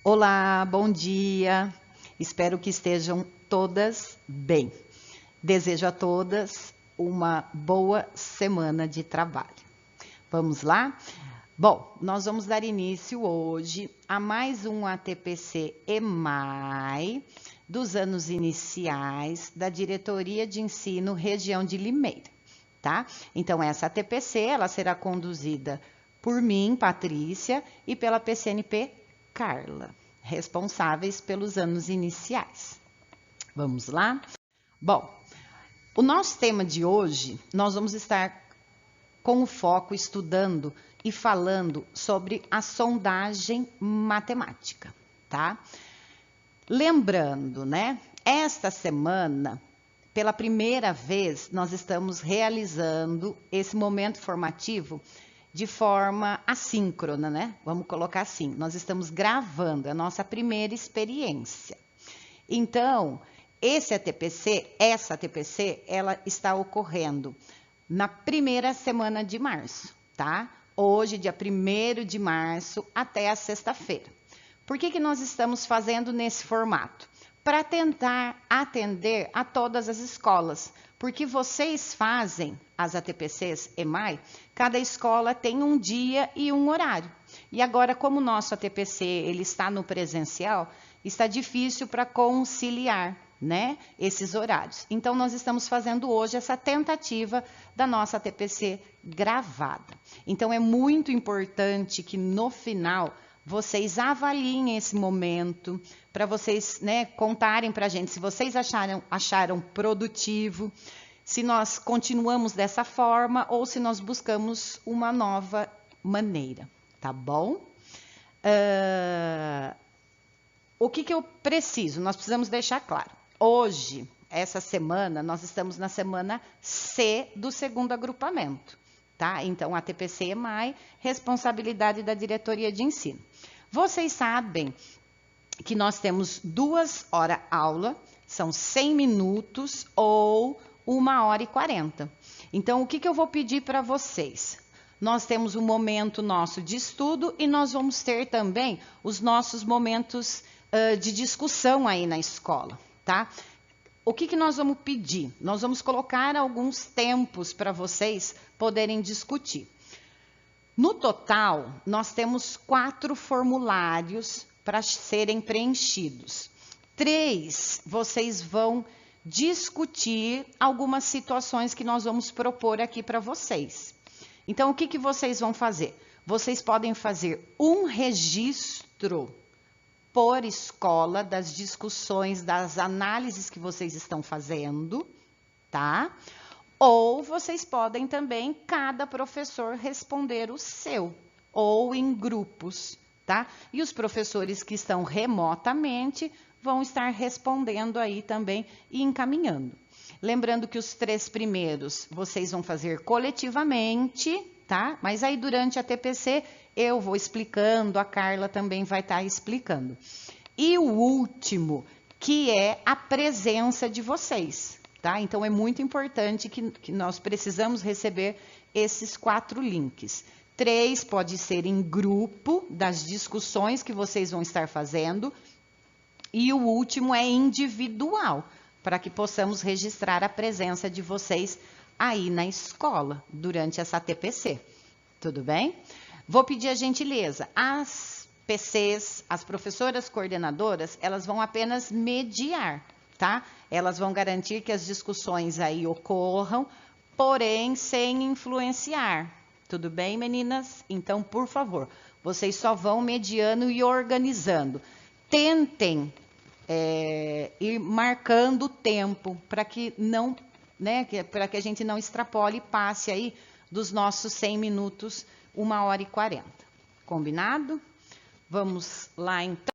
Olá, bom dia. Espero que estejam todas bem. Desejo a todas uma boa semana de trabalho. Vamos lá? Bom, nós vamos dar início hoje a mais um ATPC EMAI dos anos iniciais da Diretoria de Ensino Região de Limeira, tá? Então, essa ATPC, ela será conduzida por mim, Patrícia, e pela PCNP Carla, responsáveis pelos anos iniciais. Vamos lá? Bom, o nosso tema de hoje, nós vamos estar com o foco estudando e falando sobre a sondagem matemática, tá? Lembrando, né? Esta semana, pela primeira vez, nós estamos realizando esse momento formativo de forma assíncrona, né? Vamos colocar assim, nós estamos gravando a nossa primeira experiência. Então, essa ATPC, ela está ocorrendo na primeira semana de março, tá? Hoje, dia 1º de março, até a sexta-feira. Por que nós estamos fazendo nesse formato? Para tentar atender a todas as escolas, porque vocês fazem as ATPCs EMAI, cada escola tem um dia e um horário. E agora, como o nosso ATPC ele está no presencial, está difícil para conciliar, né, esses horários. Então, nós estamos fazendo hoje essa tentativa da nossa ATPC gravada. Então, é muito importante que no final vocês avaliem esse momento, para vocês, né, contarem para a gente se vocês acharam produtivo, se nós continuamos dessa forma ou se nós buscamos uma nova maneira, tá bom? O que eu preciso? Nós precisamos deixar claro. Hoje, essa semana, nós estamos na semana C do segundo agrupamento, tá? Então, a ATPC EMAI, responsabilidade da diretoria de ensino. Vocês sabem que nós temos 2 horas aula, são 100 minutos ou 1h40. Então, o que eu vou pedir para vocês? Nós temos um momento nosso de estudo e nós vamos ter também os nossos momentos de discussão aí na escola, tá? O que nós vamos pedir? Nós vamos colocar alguns tempos para vocês poderem discutir. No total, nós temos 4 formulários para serem preenchidos. 3, vocês vão discutir algumas situações que nós vamos propor aqui para vocês. Então, o que vocês vão fazer? Vocês podem fazer um registro por escola das discussões, das análises que vocês estão fazendo, tá? Ou vocês podem também, cada professor, responder o seu, ou em grupos, tá? E os professores que estão remotamente vão estar respondendo aí também e encaminhando. Lembrando que os 3 primeiros vocês vão fazer coletivamente, tá? Mas aí durante a TPC eu vou explicando, a Carla também vai estar explicando. E o último, que é a presença de vocês, tá? Então é muito importante que nós precisamos receber esses 4 links. 3 pode ser em grupo, das discussões que vocês vão estar fazendo. E o último é individual, para que possamos registrar a presença de vocês aí na escola, durante essa TPC. Tudo bem? Vou pedir a gentileza. As PCs, as professoras coordenadoras, elas vão apenas mediar, tá? Elas vão garantir que as discussões aí ocorram, porém sem influenciar. Tudo bem, meninas? Então, por favor, vocês só vão mediando e organizando. Tentem ir marcando o tempo para que não, né, para que a gente não extrapole e passe aí dos nossos 100 minutos, 1h40. Combinado? Vamos lá, então.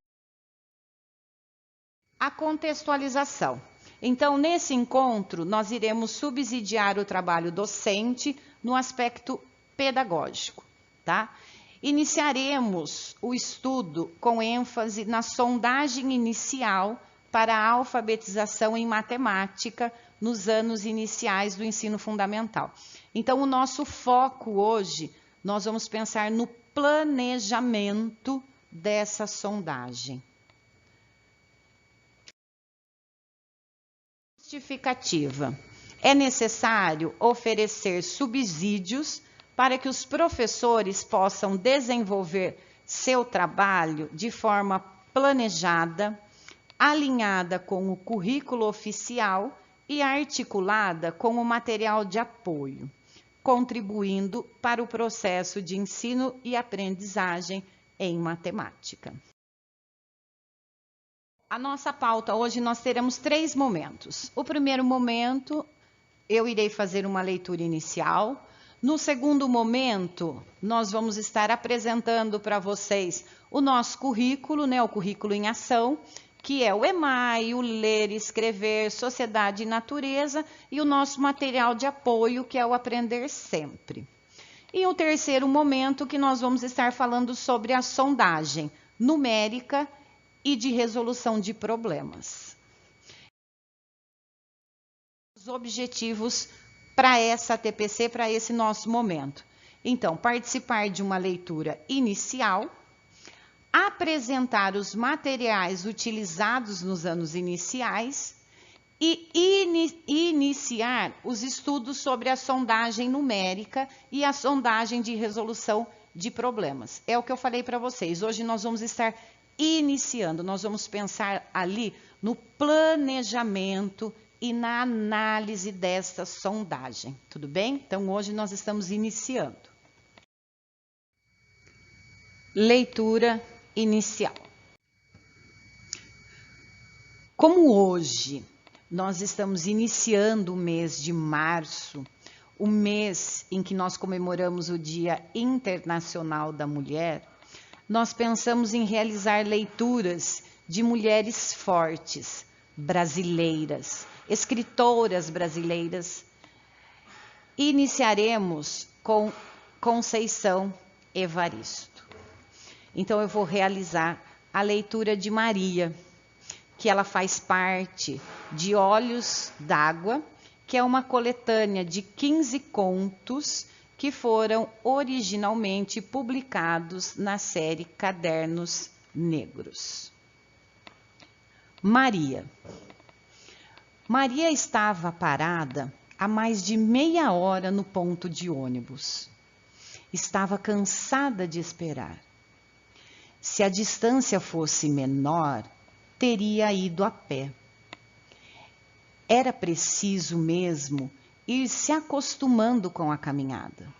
A contextualização. Então, nesse encontro, nós iremos subsidiar o trabalho docente no aspecto pedagógico, tá? Iniciaremos o estudo com ênfase na sondagem inicial para a alfabetização em matemática nos anos iniciais do ensino fundamental. Então, o nosso foco hoje, nós vamos pensar no planejamento dessa sondagem. Justificativa. É necessário oferecer subsídios para que os professores possam desenvolver seu trabalho de forma planejada, alinhada com o currículo oficial e articulada com o material de apoio, contribuindo para o processo de ensino e aprendizagem em matemática. A nossa pauta hoje nós teremos 3 momentos. O primeiro momento, eu irei fazer uma leitura inicial. No segundo momento, nós vamos estar apresentando para vocês o nosso currículo, né, o currículo em ação, que é o EMAI, o Ler e Escrever, Sociedade e Natureza, e o nosso material de apoio, que é o Aprender Sempre. E o terceiro momento, que nós vamos estar falando sobre a sondagem numérica e de resolução de problemas. Os objetivos para essa TPC, para esse nosso momento. Então, participar de uma leitura inicial, apresentar os materiais utilizados nos anos iniciais e iniciar os estudos sobre a sondagem numérica e a sondagem de resolução de problemas. É o que eu falei para vocês. Hoje nós vamos estar iniciando, nós vamos pensar ali no planejamento e na análise desta sondagem, tudo bem? Então, hoje nós estamos iniciando. Leitura inicial. Como hoje nós estamos iniciando o mês de março, o mês em que nós comemoramos o Dia Internacional da Mulher, nós pensamos em realizar leituras de mulheres fortes, brasileiras, escritoras brasileiras. Iniciaremos com Conceição Evaristo. Então, eu vou realizar a leitura de Maria, que ela faz parte de Olhos d'Água, que é uma coletânea de 15 contos que foram originalmente publicados na série Cadernos Negros. Maria. Maria estava parada há mais de meia hora no ponto de ônibus. Estava cansada de esperar. Se a distância fosse menor, teria ido a pé. Era preciso mesmo ir se acostumando com a caminhada.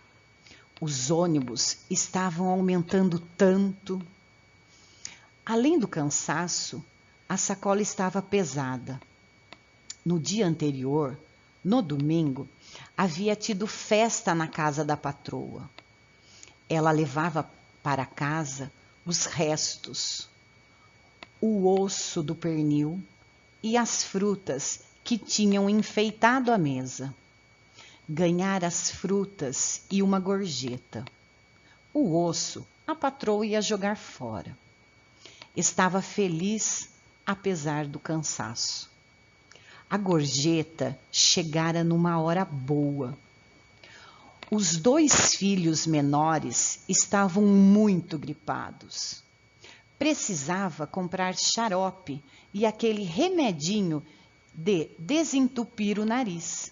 Os ônibus estavam aumentando tanto. Além do cansaço, a sacola estava pesada. No dia anterior, no domingo, havia tido festa na casa da patroa. Ela levava para casa os restos, o osso do pernil e as frutas que tinham enfeitado a mesa. Ganhar as frutas e uma gorjeta. O osso a patroa ia jogar fora. Estava feliz apesar do cansaço. A gorjeta chegara numa hora boa. Os 2 filhos menores estavam muito gripados. Precisava comprar xarope e aquele remedinho de desentupir o nariz.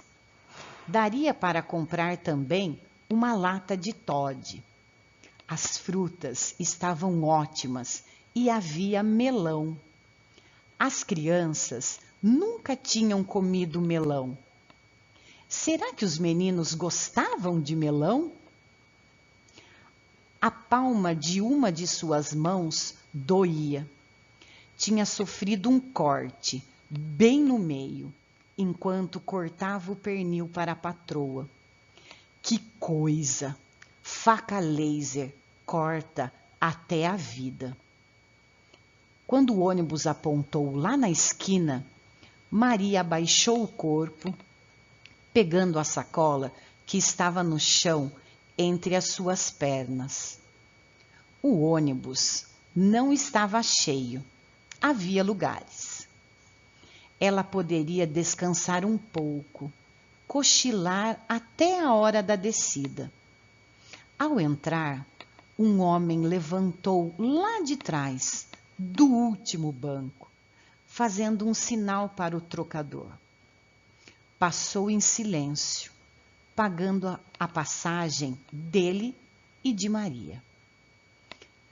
Daria para comprar também uma lata de Toddy. As frutas estavam ótimas e havia melão. As crianças nunca tinham comido melão. Será que os meninos gostavam de melão? A palma de uma de suas mãos doía. Tinha sofrido um corte bem no meio, enquanto cortava o pernil para a patroa. Que coisa! Faca laser corta até a vida. Quando o ônibus apontou lá na esquina, Maria abaixou o corpo, pegando a sacola que estava no chão entre as suas pernas. O ônibus não estava cheio, havia lugares. Ela poderia descansar um pouco, cochilar até a hora da descida. Ao entrar, um homem levantou lá de trás, do último banco, fazendo um sinal para o trocador. Passou em silêncio, pagando a passagem dele e de Maria.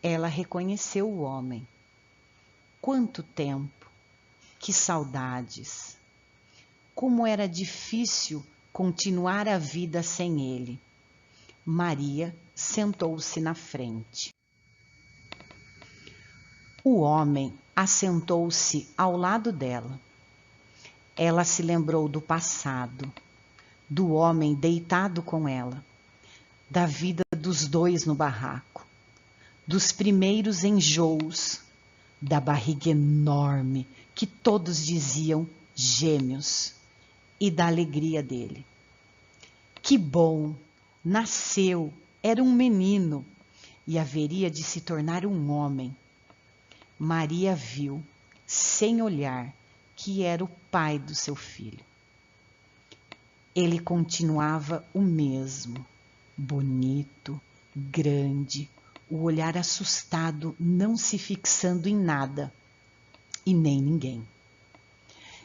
Ela reconheceu o homem. Quanto tempo, que saudades! Como era difícil continuar a vida sem ele. Maria sentou-se na frente. O homem assentou-se ao lado dela. Ela se lembrou do passado, do homem deitado com ela, da vida dos dois no barraco, dos primeiros enjoos, da barriga enorme que todos diziam gêmeos e da alegria dele. Que bom! Nasceu, era um menino e haveria de se tornar um homem. Maria viu, sem olhar, que era o pai do seu filho. Ele continuava o mesmo, bonito, grande, o olhar assustado não se fixando em nada e nem ninguém.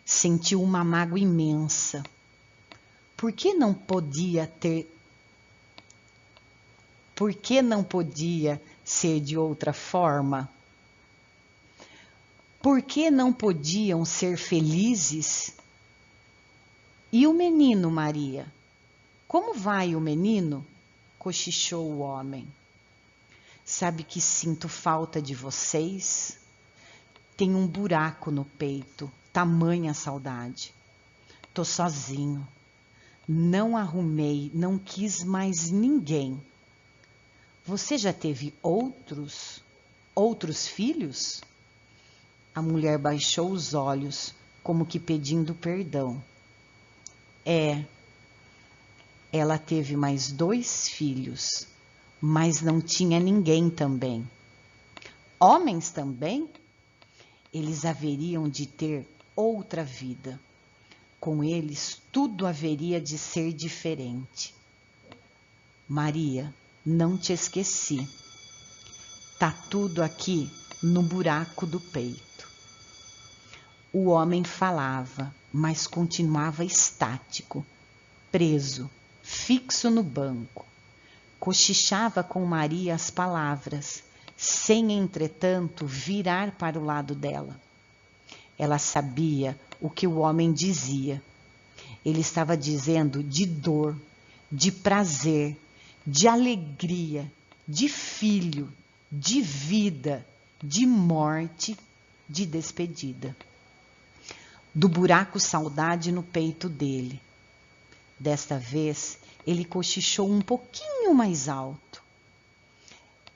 Sentiu uma mágoa imensa. Por que não podia ser de outra forma? Por que não podiam ser felizes? E o menino, Maria? Como vai o menino? Cochichou o homem. Sabe que sinto falta de vocês? Tenho um buraco no peito, tamanha saudade. Tô sozinho. Não arrumei, não quis mais ninguém. Você já teve outros filhos? A mulher baixou os olhos, como que pedindo perdão. Ela teve mais 2 filhos, mas não tinha ninguém também. Homens também? Eles haveriam de ter outra vida. Com eles, tudo haveria de ser diferente. Maria, não te esqueci. Tá tudo aqui no buraco do peito. O homem falava, mas continuava estático, preso, fixo no banco. Cochichava com Maria as palavras, sem, entretanto, virar para o lado dela. Ela sabia o que o homem dizia. Ele estava dizendo de dor, de prazer, de alegria, de filho, de vida, de morte, de despedida. Do buraco saudade no peito dele. Desta vez, ele cochichou um pouquinho mais alto.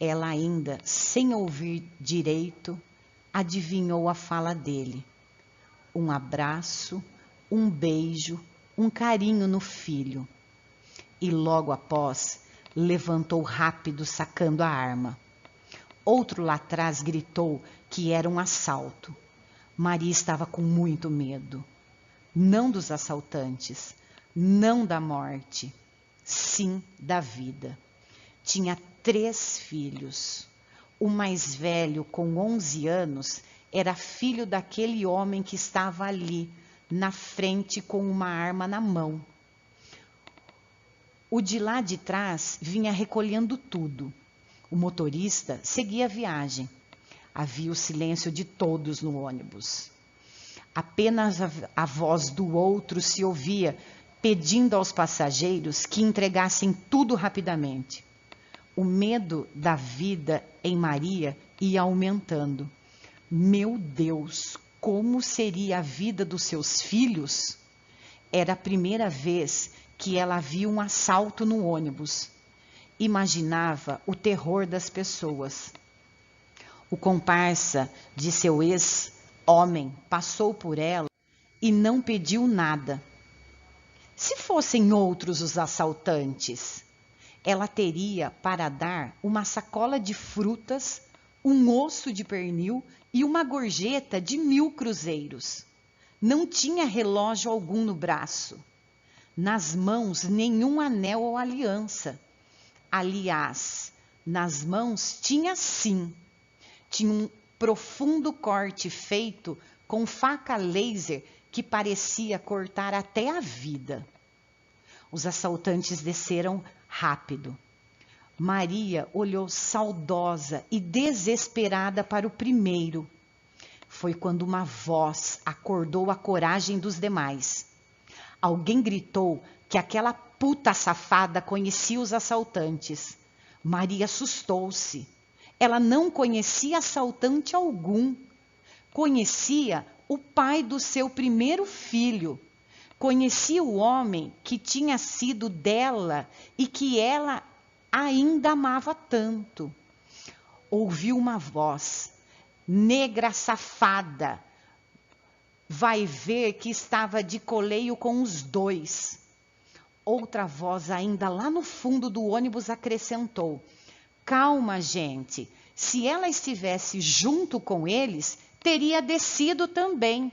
Ela ainda, sem ouvir direito, adivinhou a fala dele. Um abraço, um beijo, um carinho no filho. E logo após, levantou rápido, sacando a arma. Outro lá atrás gritou que era um assalto. Maria estava com muito medo. Não dos assaltantes, não da morte, sim da vida. Tinha 3 filhos. O mais velho, com 11 anos, era filho daquele homem que estava ali, na frente, com uma arma na mão. O de lá de trás vinha recolhendo tudo. O motorista seguia a viagem. Havia o silêncio de todos no ônibus. Apenas a voz do outro se ouvia, pedindo aos passageiros que entregassem tudo rapidamente. O medo da vida em Maria ia aumentando. Meu Deus, como seria a vida dos seus filhos? Era a primeira vez que ela viu um assalto no ônibus. Imaginava o terror das pessoas. O comparsa de seu ex-homem passou por ela e não pediu nada. Se fossem outros os assaltantes, ela teria para dar uma sacola de frutas, um osso de pernil e uma gorjeta de 1000 cruzeiros. Não tinha relógio algum no braço. Nas mãos, nenhum anel ou aliança. Aliás, Nas mãos tinha sim. Tinha um profundo corte feito com faca laser que parecia cortar até a vida. Os assaltantes desceram rápido. Maria olhou saudosa e desesperada para o primeiro. Foi quando uma voz acordou a coragem dos demais. Alguém gritou que aquela puta safada conhecia os assaltantes. Maria assustou-se. Ela não conhecia assaltante algum. Conhecia o pai do seu primeiro filho. Conhecia o homem que tinha sido dela e que ela ainda amava tanto. Ouviu uma voz: negra safada, vai ver que estava de coleio com os dois. Outra voz ainda lá no fundo do ônibus acrescentou: calma, gente, se ela estivesse junto com eles, teria descido também.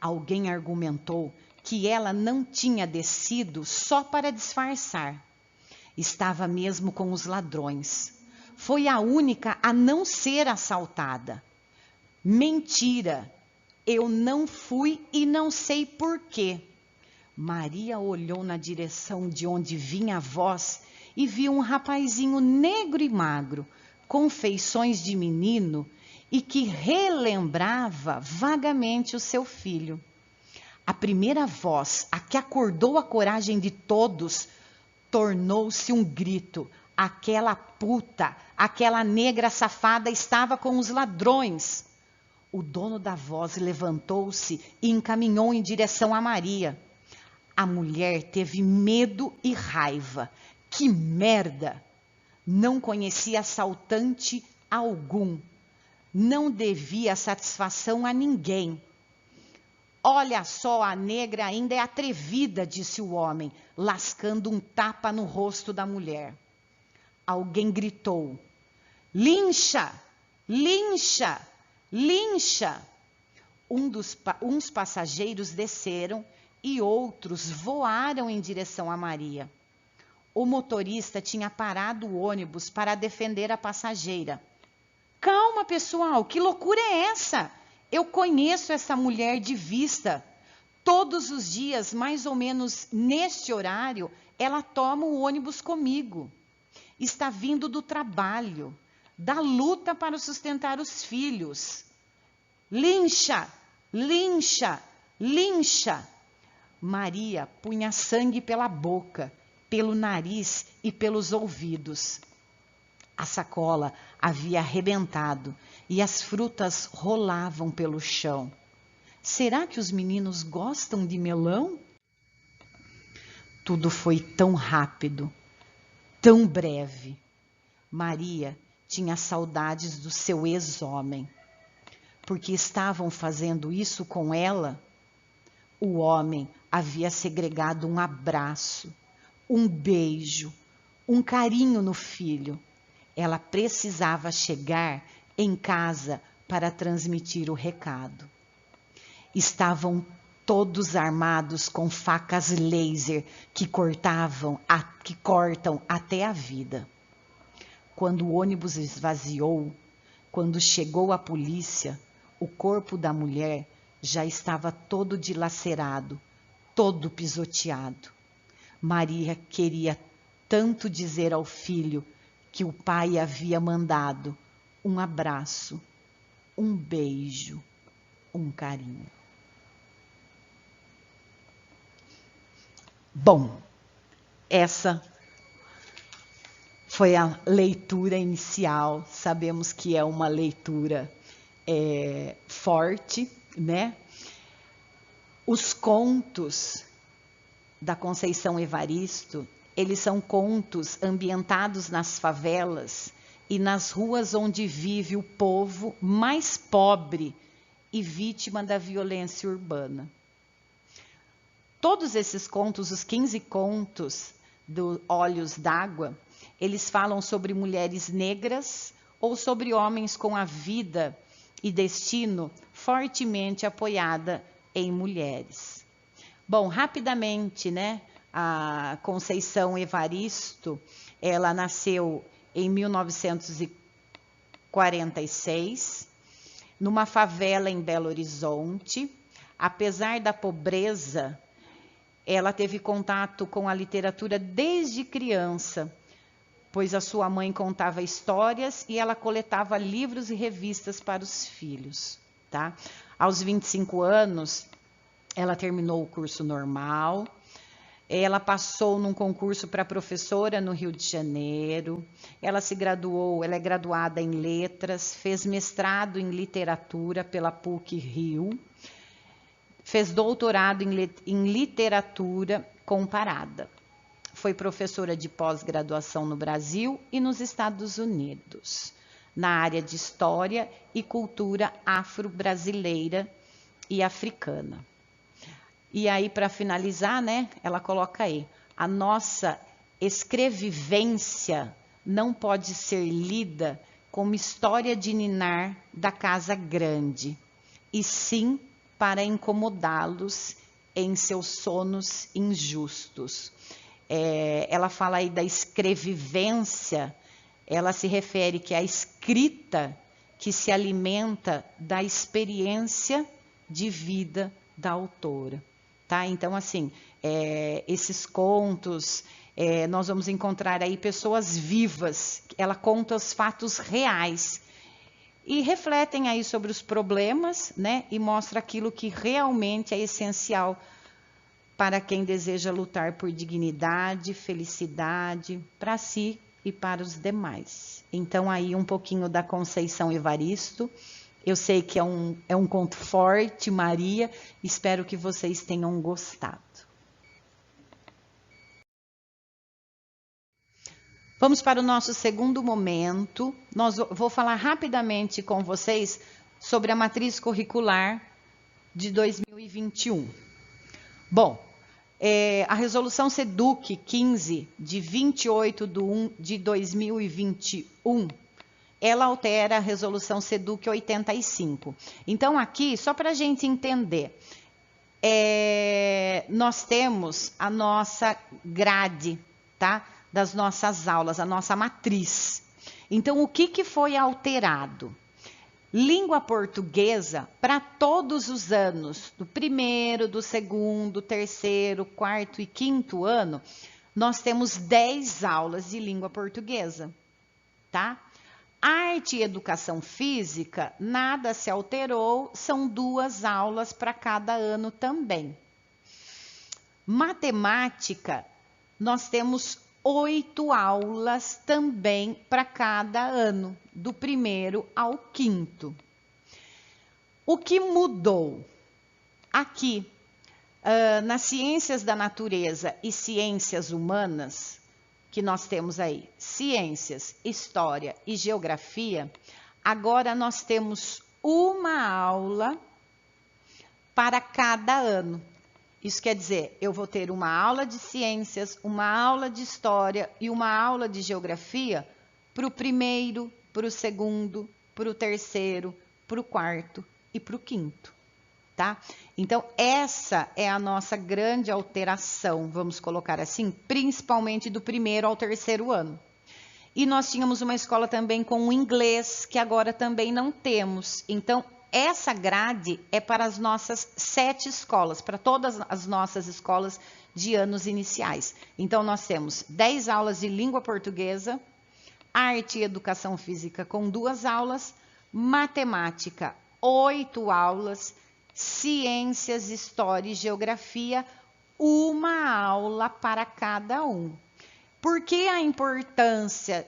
Alguém argumentou que ela não tinha descido só para disfarçar. Estava mesmo com os ladrões. Foi a única a não ser assaltada. Mentira! Eu não fui e não sei por quê. Maria olhou na direção de onde vinha a voz e viu um rapazinho negro e magro, com feições de menino e que relembrava vagamente o seu filho. A primeira voz, a que acordou a coragem de todos, tornou-se um grito. Aquela puta, aquela negra safada estava com os ladrões. O dono da voz levantou-se e encaminhou em direção a Maria. A mulher teve medo e raiva. Que merda! Não conhecia assaltante algum. Não devia satisfação a ninguém. Olha só, a negra ainda é atrevida, disse o homem, lascando um tapa no rosto da mulher. Alguém gritou: lincha! Lincha! Lincha! Uns passageiros desceram e outros voaram em direção a Maria. O motorista tinha parado o ônibus para defender a passageira. Calma, pessoal, que loucura é essa? Eu conheço essa mulher de vista. Todos os dias, mais ou menos neste horário, ela toma o ônibus comigo. Está vindo do trabalho, da luta para sustentar os filhos. Lincha! Lincha! Lincha! Maria punha sangue pela boca, pelo nariz e pelos ouvidos. A sacola havia arrebentado e as frutas rolavam pelo chão. Será que os meninos gostam de melão? Tudo foi tão rápido, tão breve. Maria tinha saudades do seu ex-homem. Porque estavam fazendo isso com ela? O homem havia segregado um abraço, um beijo, um carinho no filho. Ela precisava chegar em casa para transmitir o recado. Estavam todos armados com facas laser que cortam até a vida. Quando o ônibus esvaziou, quando chegou a polícia, o corpo da mulher já estava todo dilacerado, todo pisoteado. Maria queria tanto dizer ao filho que o pai havia mandado um abraço, um beijo, um carinho. Bom, essa foi a leitura inicial. Sabemos que é uma leitura forte, né? Os contos da Conceição Evaristo, eles são contos ambientados nas favelas e nas ruas onde vive o povo mais pobre e vítima da violência urbana. Todos esses contos, os 15 contos do Olhos d'Água, eles falam sobre mulheres negras ou sobre homens com a vida e destino fortemente apoiada em mulheres. Bom, rapidamente, né? A Conceição Evaristo, ela nasceu em 1946, numa favela em Belo Horizonte. Apesar da pobreza, ela teve contato com a literatura desde criança, pois a sua mãe contava histórias e ela coletava livros e revistas para os filhos, tá? Aos 25 anos, ela terminou o curso normal, ela passou num concurso para professora no Rio de Janeiro, ela se graduou, ela é graduada em letras, fez mestrado em literatura pela PUC-Rio, fez doutorado em literatura comparada. Foi professora de pós-graduação no Brasil e nos Estados Unidos, na área de História e Cultura afro-brasileira e africana. E aí, para finalizar, né, ela coloca aí, a nossa escrevivência não pode ser lida como história de ninar da casa grande, e sim para incomodá-los em seus sonos injustos. Ela fala aí da escrevivência, ela se refere que é a escrita que se alimenta da experiência de vida da autora, tá? Então, assim, esses contos, nós vamos encontrar aí pessoas vivas, ela conta os fatos reais e refletem aí sobre os problemas, né? E mostra aquilo que realmente é essencial para quem deseja lutar por dignidade, felicidade, para si e para os demais. Então, aí um pouquinho da Conceição Evaristo. Eu sei que é um conto forte, Maria. Espero que vocês tenham gostado. Vamos para o nosso segundo momento. Vou falar rapidamente com vocês sobre a matriz curricular de 2021. Bom, a resolução SEDUC 15, de 28/1/2021, ela altera a resolução SEDUC 85. Então, aqui, só para a gente entender, nós temos a nossa grade, tá? Das nossas aulas, a nossa matriz. Então, o que foi alterado? Língua portuguesa, para todos os anos, do primeiro, do segundo, terceiro, quarto e quinto ano, nós temos 10 aulas de língua portuguesa, tá? Arte e educação física, nada se alterou, são 2 aulas para cada ano também. Matemática, nós temos 8 aulas também para cada ano, do primeiro ao quinto. O que mudou? Aqui, nas ciências da natureza e ciências humanas, que nós temos aí, ciências, história e geografia, agora nós temos uma aula para cada ano. Isso quer dizer, eu vou ter uma aula de ciências, uma aula de história e uma aula de geografia para o primeiro, para o segundo, para o terceiro, para o quarto e para o quinto, tá? Então, essa é a nossa grande alteração, vamos colocar assim, principalmente do primeiro ao terceiro ano. E nós tínhamos uma escola também com o inglês, que agora também não temos. Então, essa grade é para as nossas 7 escolas, para todas as nossas escolas de anos iniciais. Então, nós temos 10 aulas de língua portuguesa, arte e educação física com 2 aulas, matemática, 8 aulas, ciências, história e geografia, uma aula para cada um. Por que a importância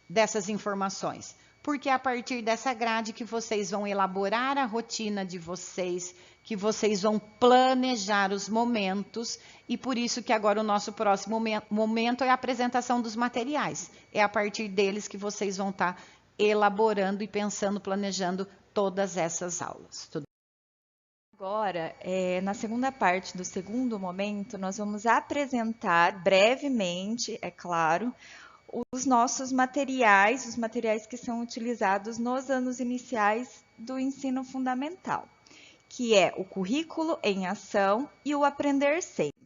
dessas informações? Porque é a partir dessa grade que vocês vão elaborar a rotina de vocês, que vocês vão planejar os momentos, e por isso que agora o nosso próximo momento é a apresentação dos materiais. É a partir deles que vocês vão estar elaborando e pensando, planejando todas essas aulas. Agora, na segunda parte do segundo momento, nós vamos apresentar brevemente, é claro, os nossos materiais, os materiais que são utilizados nos anos iniciais do ensino fundamental, que é o currículo em ação e o aprender sempre.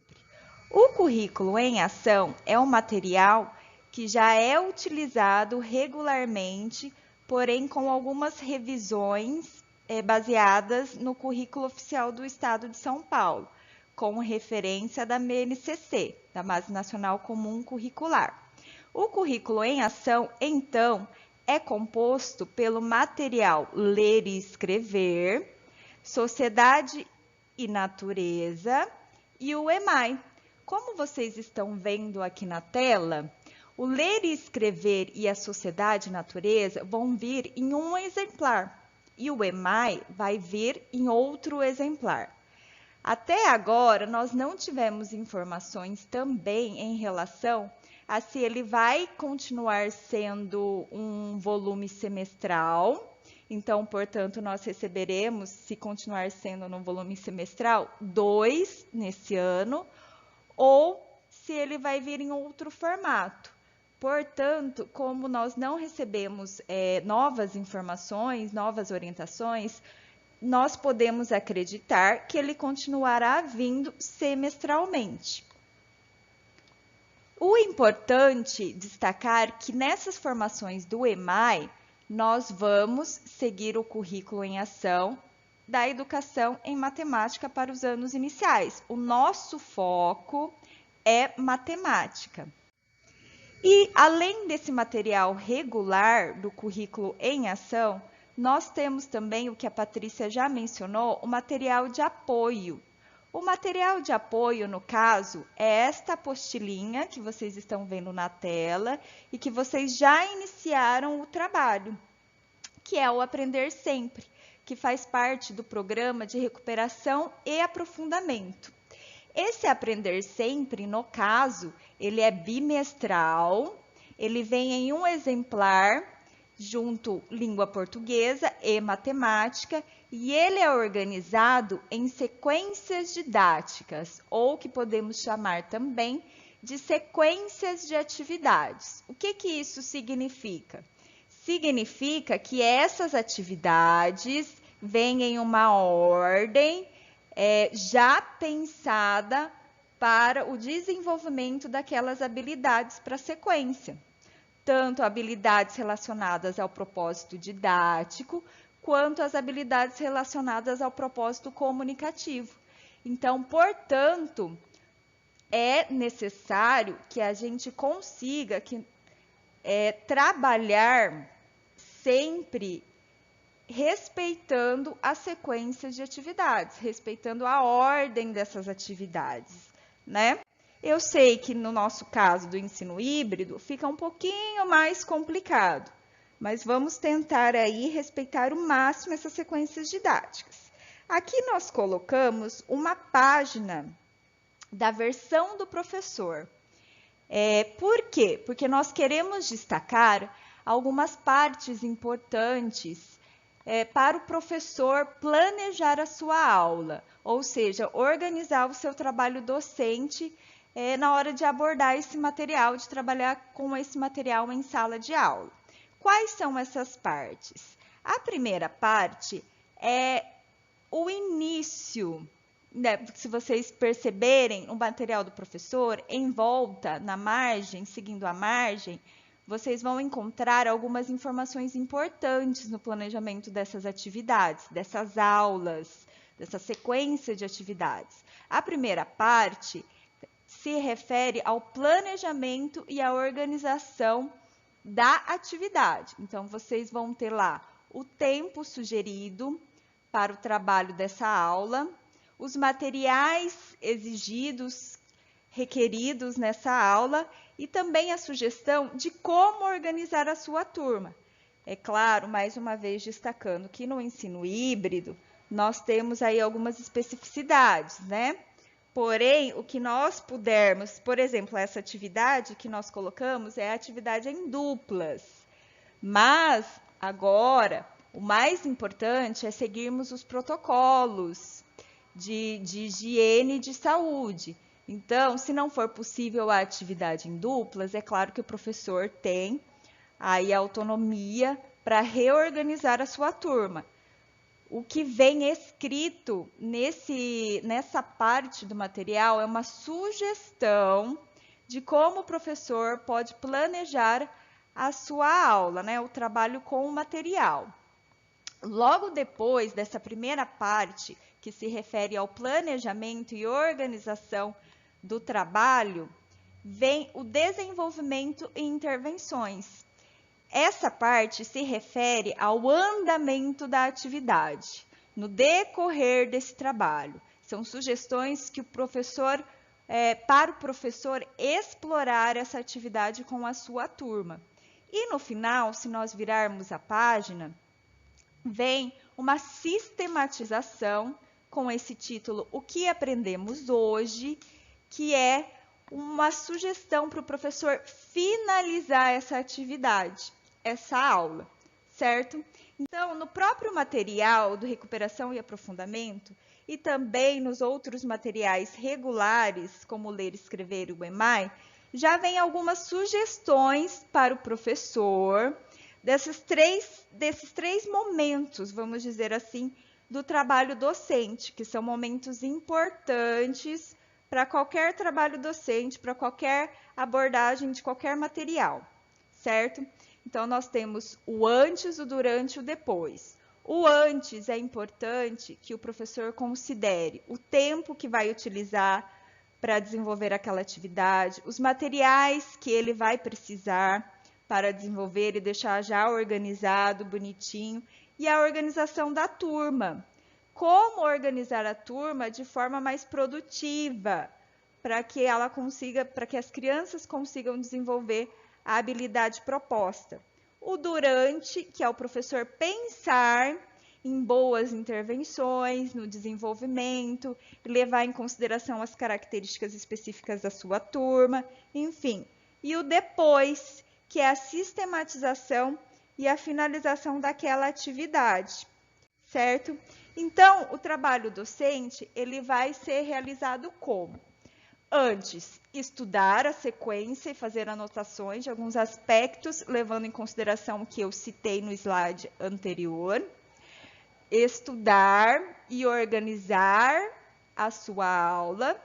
O currículo em ação é um material que já é utilizado regularmente, porém com algumas revisões baseadas no currículo oficial do Estado de São Paulo, com referência da BNCC, da Base Nacional Comum Curricular. O currículo em ação, então, é composto pelo material Ler e Escrever, Sociedade e Natureza e o EMAI. Como vocês estão vendo aqui na tela, o Ler e Escrever e a Sociedade e Natureza vão vir em um exemplar e o EMAI vai vir em outro exemplar. Até agora, nós não tivemos informações também em relação a se ele vai continuar sendo um volume semestral. Então, portanto, nós receberemos, se continuar sendo no volume semestral, 2 nesse ano, ou se ele vai vir em outro formato. Portanto, como nós não recebemos novas informações, novas orientações, nós podemos acreditar que ele continuará vindo semestralmente. O importante destacar que nessas formações do EMAI, nós vamos seguir o currículo em ação da educação em matemática para os anos iniciais. O nosso foco é matemática. E, além desse material regular do currículo em ação, nós temos também, o que a Patrícia já mencionou, o material de apoio. O material de apoio, no caso, é esta apostilinha que vocês estão vendo na tela e que vocês já iniciaram o trabalho, que é o Aprender Sempre, que faz parte do programa de recuperação e aprofundamento. Esse Aprender Sempre, no caso, ele é bimestral, ele vem em um exemplar, junto língua portuguesa e matemática, e ele é organizado em sequências didáticas, ou que podemos chamar também de sequências de atividades. O que isso significa? Significa que essas atividades vêm em uma ordem já pensada para o desenvolvimento daquelas habilidades para a sequência. Tanto habilidades relacionadas ao propósito didático, quanto as habilidades relacionadas ao propósito comunicativo. Então, portanto, é necessário que a gente consiga trabalhar sempre respeitando as sequências de atividades, respeitando a ordem dessas atividades, né? Eu sei que no nosso caso do ensino híbrido fica um pouquinho mais complicado, mas vamos tentar aí respeitar o máximo essas sequências didáticas. Aqui nós colocamos uma página da versão do professor. Por quê? Porque nós queremos destacar algumas partes importantes para o professor planejar a sua aula, ou seja, organizar o seu trabalho docente na hora de abordar esse material, de trabalhar com esse material em sala de aula. Quais são essas partes? A primeira parte é o início, né? Se vocês perceberem, o material do professor, em volta, na margem, seguindo a margem, vocês vão encontrar algumas informações importantes no planejamento dessas atividades, dessas aulas, dessa sequência de atividades. A primeira parte se refere ao planejamento e à organização da atividade. Então, vocês vão ter lá o tempo sugerido para o trabalho dessa aula, os materiais exigidos, requeridos nessa aula e também a sugestão de como organizar a sua turma. É claro, mais uma vez destacando que no ensino híbrido nós temos aí algumas especificidades, né? Porém, o que nós pudermos, por exemplo, essa atividade que nós colocamos é a atividade em duplas. Mas, agora, o mais importante é seguirmos os protocolos de higiene e de saúde. Então, se não for possível a atividade em duplas, é claro que o professor tem aí a autonomia para reorganizar a sua turma. O que vem escrito nessa parte do material é uma sugestão de como o professor pode planejar a sua aula, né, o trabalho com o material. Logo depois dessa primeira parte, que se refere ao planejamento e organização do trabalho, vem o desenvolvimento e intervenções. Essa parte se refere ao andamento da atividade, no decorrer desse trabalho. São sugestões que o professor, para o professor explorar essa atividade com a sua turma. E no final, se nós virarmos a página, vem uma sistematização com esse título, O que aprendemos hoje, que é uma sugestão para o professor finalizar essa atividade, essa aula, certo? Então, no próprio material do Recuperação e Aprofundamento, e também nos outros materiais regulares, como Ler, Escrever e o EMAI, já vem algumas sugestões para o professor desses três momentos, vamos dizer assim, do trabalho docente, que são momentos importantes para qualquer trabalho docente, para qualquer abordagem de qualquer material, certo? Então, nós temos o antes, o durante e o depois. O antes é importante que o professor considere o tempo que vai utilizar para desenvolver aquela atividade, os materiais que ele vai precisar para desenvolver e deixar já organizado, bonitinho, e a organização da turma. Como organizar a turma de forma mais produtiva, para que ela consiga, para que as crianças consigam desenvolver a habilidade proposta. O durante, que é o professor pensar em boas intervenções no desenvolvimento, levar em consideração as características específicas da sua turma, enfim. E o depois, que é a sistematização e a finalização daquela atividade, certo? Então, o trabalho docente, ele vai ser realizado como? Antes, estudar a sequência e fazer anotações de alguns aspectos, levando em consideração o que eu citei no slide anterior. Estudar e organizar a sua aula.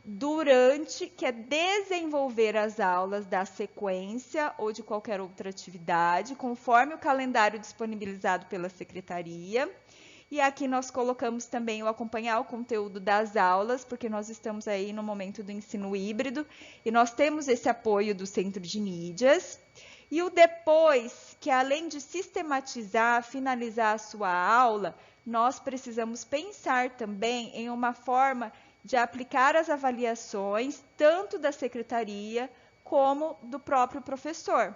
Durante, que é desenvolver as aulas da sequência ou de qualquer outra atividade, conforme o calendário disponibilizado pela secretaria. E aqui nós colocamos também o acompanhar o conteúdo das aulas, porque nós estamos aí no momento do ensino híbrido, e nós temos esse apoio do Centro de Mídias. E o depois, que além de sistematizar, finalizar a sua aula, nós precisamos pensar também em uma forma de aplicar as avaliações, tanto da secretaria como do próprio professor.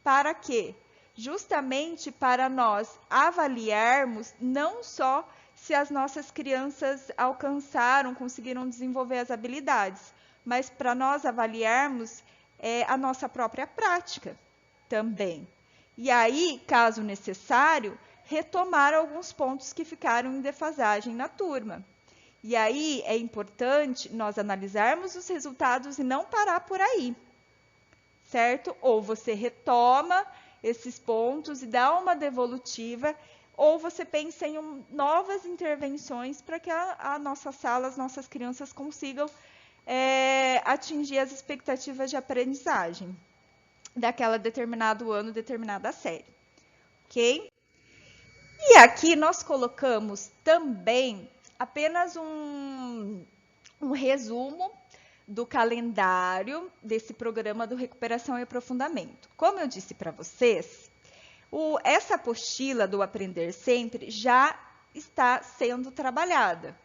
Para quê? Justamente para nós avaliarmos não só se as nossas crianças alcançaram, conseguiram desenvolver as habilidades, mas para nós avaliarmos a nossa própria prática também. E aí, caso necessário, retomar alguns pontos que ficaram em defasagem na turma. E aí é importante nós analisarmos os resultados e não parar por aí, certo? Ou você retoma esses pontos e dá uma devolutiva, ou você pensa em novas intervenções para que a nossa sala, as nossas crianças consigam atingir as expectativas de aprendizagem daquela determinado ano, determinada série, ok? E aqui nós colocamos também apenas um resumo do calendário desse programa do Recuperação e Aprofundamento. Como eu disse para vocês, essa apostila do Aprender Sempre já está sendo trabalhada,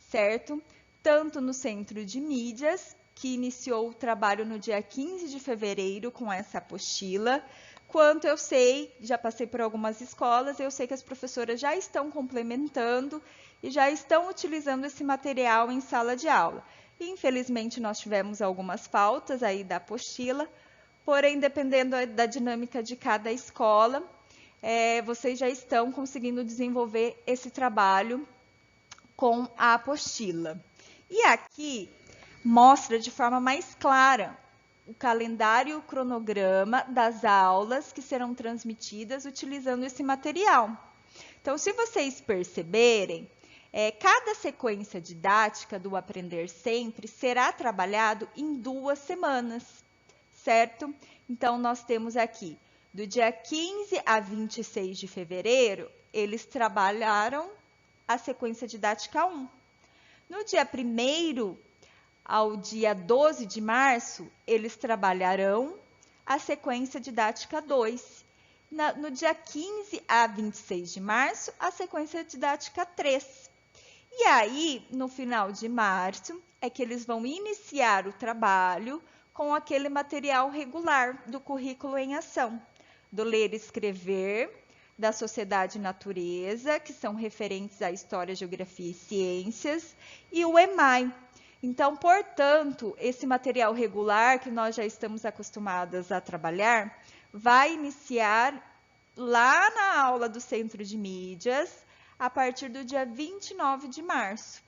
certo? Tanto no Centro de Mídias, que iniciou o trabalho no dia 15 de fevereiro com essa apostila, quanto eu sei, já passei por algumas escolas, eu sei que as professoras já estão complementando e já estão utilizando esse material em sala de aula. Infelizmente, nós tivemos algumas faltas aí da apostila, porém, dependendo da dinâmica de cada escola, vocês já estão conseguindo desenvolver esse trabalho com a apostila. E aqui mostra de forma mais clara o calendário e o cronograma das aulas que serão transmitidas utilizando esse material. Então, se vocês perceberem, Cada sequência didática do Aprender Sempre será trabalhado em 2 semanas, certo? Então, nós temos aqui, do dia 15 a 26 de fevereiro, eles trabalharam a sequência didática 1. No dia 1º ao dia 12 de março, eles trabalharão a sequência didática 2. No dia 15 a 26 de março, a sequência didática 3. E aí, no final de março, é que eles vão iniciar o trabalho com aquele material regular do currículo em ação, do ler e escrever, da sociedade e natureza, que são referentes à história, geografia e ciências, e o EMAI. Então, portanto, esse material regular que nós já estamos acostumadas a trabalhar, vai iniciar lá na aula do Centro de Mídias, a partir do dia 29 de março.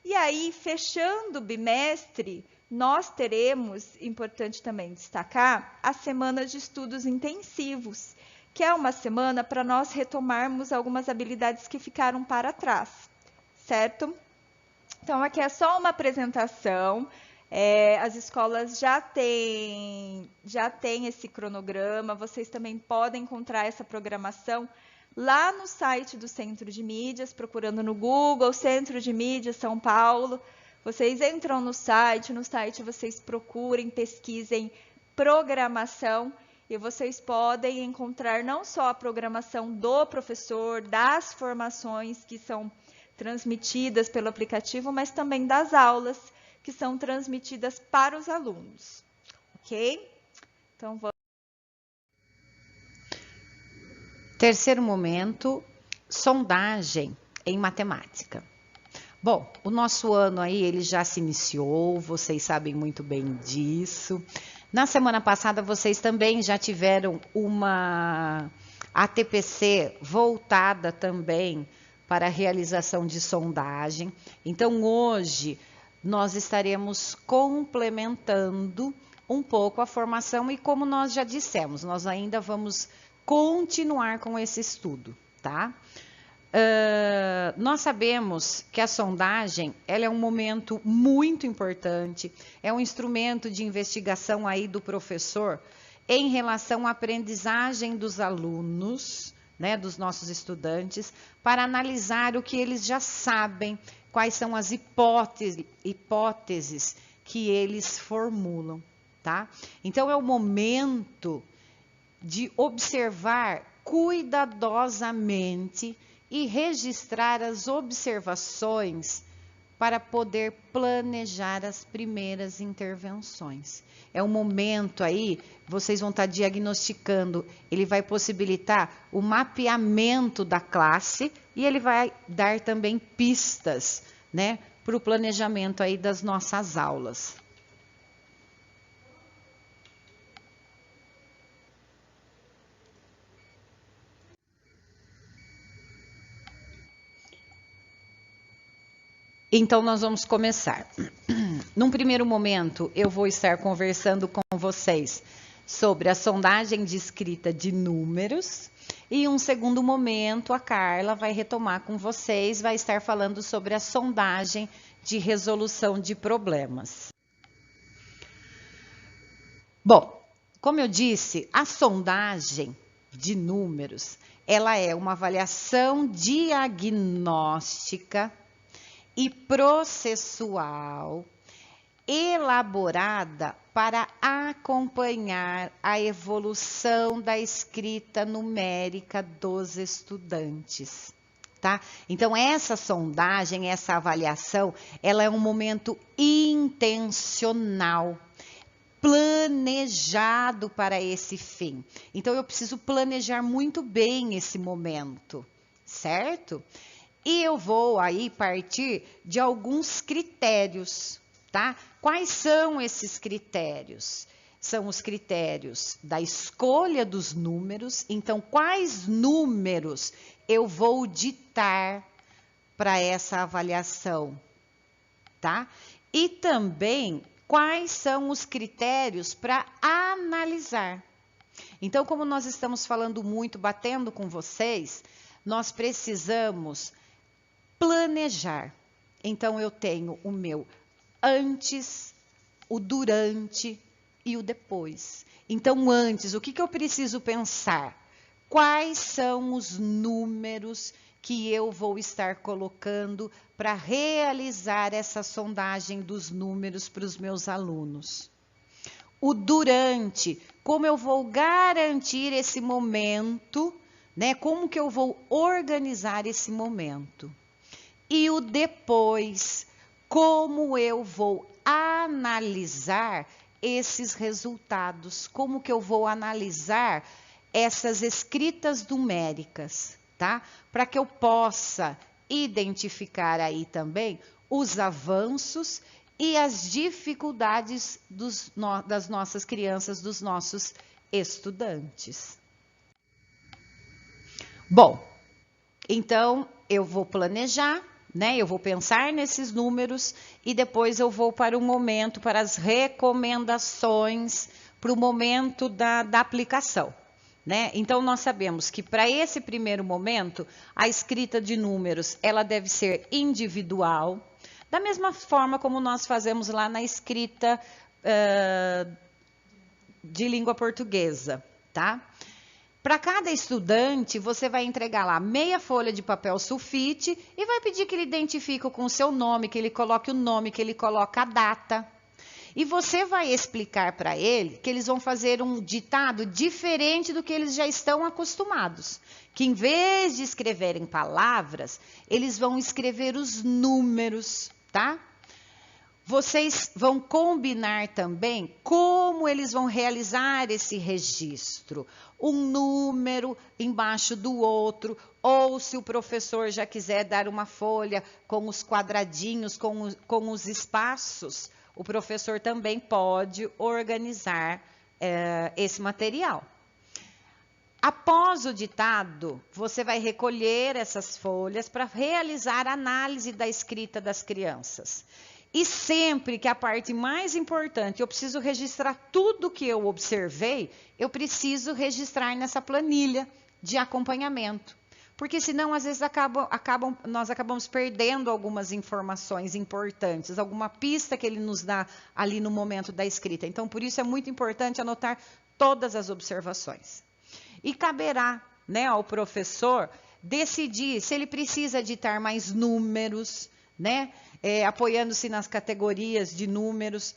E aí, fechando o bimestre, nós teremos, importante também destacar, a semana de estudos intensivos, que é uma semana para nós retomarmos algumas habilidades que ficaram para trás, certo? Então, aqui é só uma apresentação. As escolas já têm esse cronograma, vocês também podem encontrar essa programação lá no site do Centro de Mídias, procurando no Google, Centro de Mídias São Paulo. Vocês entram no site vocês procurem, pesquisem programação e vocês podem encontrar não só a programação do professor, das formações que são transmitidas pelo aplicativo, mas também das aulas que são transmitidas para os alunos, ok? Então, vamos... Terceiro momento, sondagem em matemática. Bom, o nosso ano aí, ele já se iniciou, vocês sabem muito bem disso. Na semana passada, vocês também já tiveram uma ATPC voltada também para a realização de sondagem. Então, hoje, nós estaremos complementando um pouco a formação e, como nós já dissemos, nós ainda vamos continuar com esse estudo, tá? Nós sabemos que a sondagem, ela é um momento muito importante, é um instrumento de investigação aí do professor em relação à aprendizagem dos alunos, né, dos nossos estudantes, para analisar o que eles já sabem, quais são as hipóteses que eles formulam, tá? Então, é o momento de observar cuidadosamente e registrar as observações para poder planejar as primeiras intervenções. É um momento aí, vocês vão estar diagnosticando, ele vai possibilitar o mapeamento da classe e ele vai dar também pistas, né, para o planejamento aí das nossas aulas. Então, nós vamos começar. Num primeiro momento, eu vou estar conversando com vocês sobre a sondagem de escrita de números. E um segundo momento, a Carla vai retomar com vocês, vai estar falando sobre a sondagem de resolução de problemas. Bom, como eu disse, a sondagem de números, ela é uma avaliação diagnóstica e processual elaborada para acompanhar a evolução da escrita numérica dos estudantes, tá? Então, essa sondagem, essa avaliação, ela é um momento intencional, planejado para esse fim. Então, eu preciso planejar muito bem esse momento, certo? E eu vou aí partir de alguns critérios, tá? Quais são esses critérios? São os critérios da escolha dos números. Então, quais números eu vou ditar para essa avaliação, tá? E também, quais são os critérios para analisar? Então, como nós estamos falando muito, batendo com vocês, nós precisamos planejar. Então, eu tenho o meu antes, o durante e o depois. Então, antes, o que eu preciso pensar? Quais são os números que eu vou estar colocando para realizar essa sondagem dos números para os meus alunos? O durante, como eu vou garantir esse momento, né? Como que eu vou organizar esse momento? E o depois, como eu vou analisar esses resultados? Como que eu vou analisar essas escritas numéricas, tá? Para que eu possa identificar aí também os avanços e as dificuldades das nossas crianças, dos nossos estudantes. Bom, então eu vou planejar, né? Eu vou pensar nesses números e depois eu vou para o momento, para as recomendações, para o momento da aplicação. Né? Então, nós sabemos que para esse primeiro momento, a escrita de números ela deve ser individual, da mesma forma como nós fazemos lá na escrita de língua portuguesa, tá? Para cada estudante, você vai entregar lá meia folha de papel sulfite e vai pedir que ele identifique com o seu nome, que ele coloque o nome, que ele coloque a data. E você vai explicar para ele que eles vão fazer um ditado diferente do que eles já estão acostumados. Que em vez de escreverem palavras, eles vão escrever os números, tá? Vocês vão combinar também como eles vão realizar esse registro. Um número embaixo do outro, ou se o professor já quiser dar uma folha com os quadradinhos, com os espaços, o professor também pode organizar esse material. Após o ditado, você vai recolher essas folhas para realizar a análise da escrita das crianças. E sempre que a parte mais importante, eu preciso registrar tudo que eu observei, eu preciso registrar nessa planilha de acompanhamento. Porque senão, às vezes, nós acabamos perdendo algumas informações importantes, alguma pista que ele nos dá ali no momento da escrita. Então, por isso é muito importante anotar todas as observações. E caberá, né, ao professor decidir se ele precisa editar mais números, né, apoiando-se nas categorias de números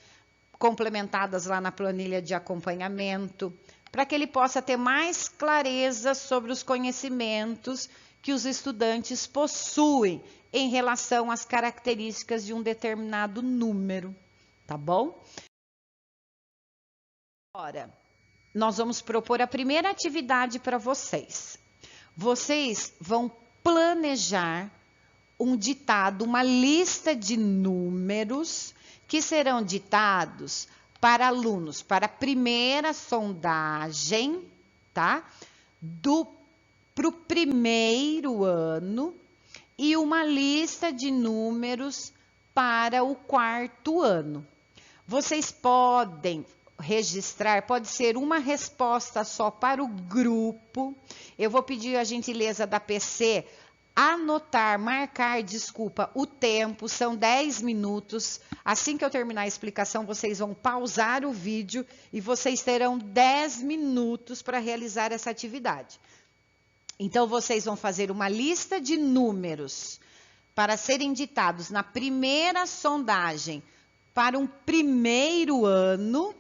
complementadas lá na planilha de acompanhamento, para que ele possa ter mais clareza sobre os conhecimentos que os estudantes possuem em relação às características de um determinado número, tá bom? Agora, nós vamos propor a primeira atividade para vocês. Vocês vão planejar um ditado, uma lista de números que serão ditados para alunos, para a primeira sondagem, tá? Para o primeiro ano, e uma lista de números para o quarto ano. Vocês podem registrar, pode ser uma resposta só para o grupo. Eu vou pedir a gentileza da PC anotar, marcar, desculpa, o tempo, são 10 minutos. Assim que eu terminar a explicação, vocês vão pausar o vídeo e vocês terão 10 minutos para realizar essa atividade. Então, vocês vão fazer uma lista de números para serem ditados na primeira sondagem para um primeiro ano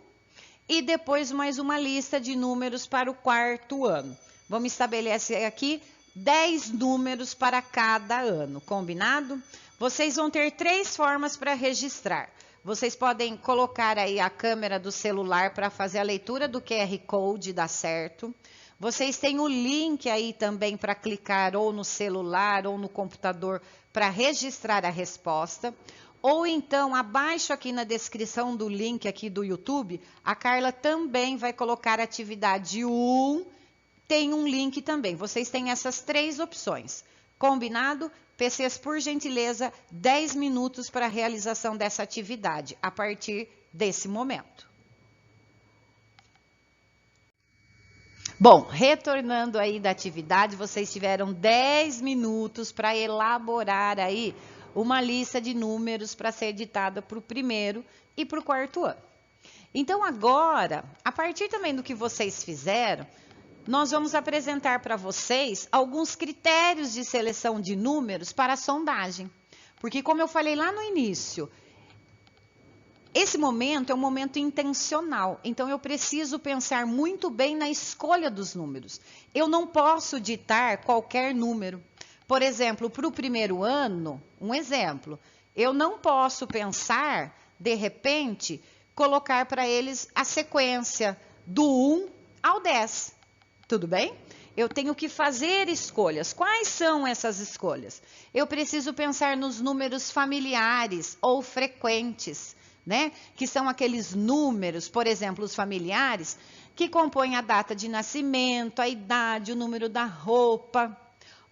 e depois mais uma lista de números para o quarto ano. Vamos estabelecer aqui 10 números para cada ano, combinado? Vocês vão ter 3 formas para registrar. Vocês podem colocar aí a câmera do celular para fazer a leitura do QR Code, dá certo. Vocês têm o link aí também para clicar ou no celular ou no computador para registrar a resposta. Ou então, abaixo aqui na descrição do link aqui do YouTube, a Carla também vai colocar a atividade 1, tem um link também. Vocês têm essas 3 opções. Combinado? PCs, por gentileza, 10 minutos para a realização dessa atividade, a partir desse momento. Bom, retornando aí da atividade, vocês tiveram 10 minutos para elaborar aí uma lista de números para ser ditada para o primeiro e para o quarto ano. Então agora, a partir também do que vocês fizeram, nós vamos apresentar para vocês alguns critérios de seleção de números para a sondagem. Porque como eu falei lá no início, esse momento é um momento intencional, então eu preciso pensar muito bem na escolha dos números. Eu não posso ditar qualquer número. Por exemplo, para o primeiro ano, um exemplo, eu não posso pensar, de repente, colocar para eles a sequência do 1 ao 10. Tudo bem? Eu tenho que fazer escolhas. Quais são essas escolhas? Eu preciso pensar nos números familiares ou frequentes, né? Que são aqueles números, por exemplo, os familiares, que compõem a data de nascimento, a idade, o número da roupa,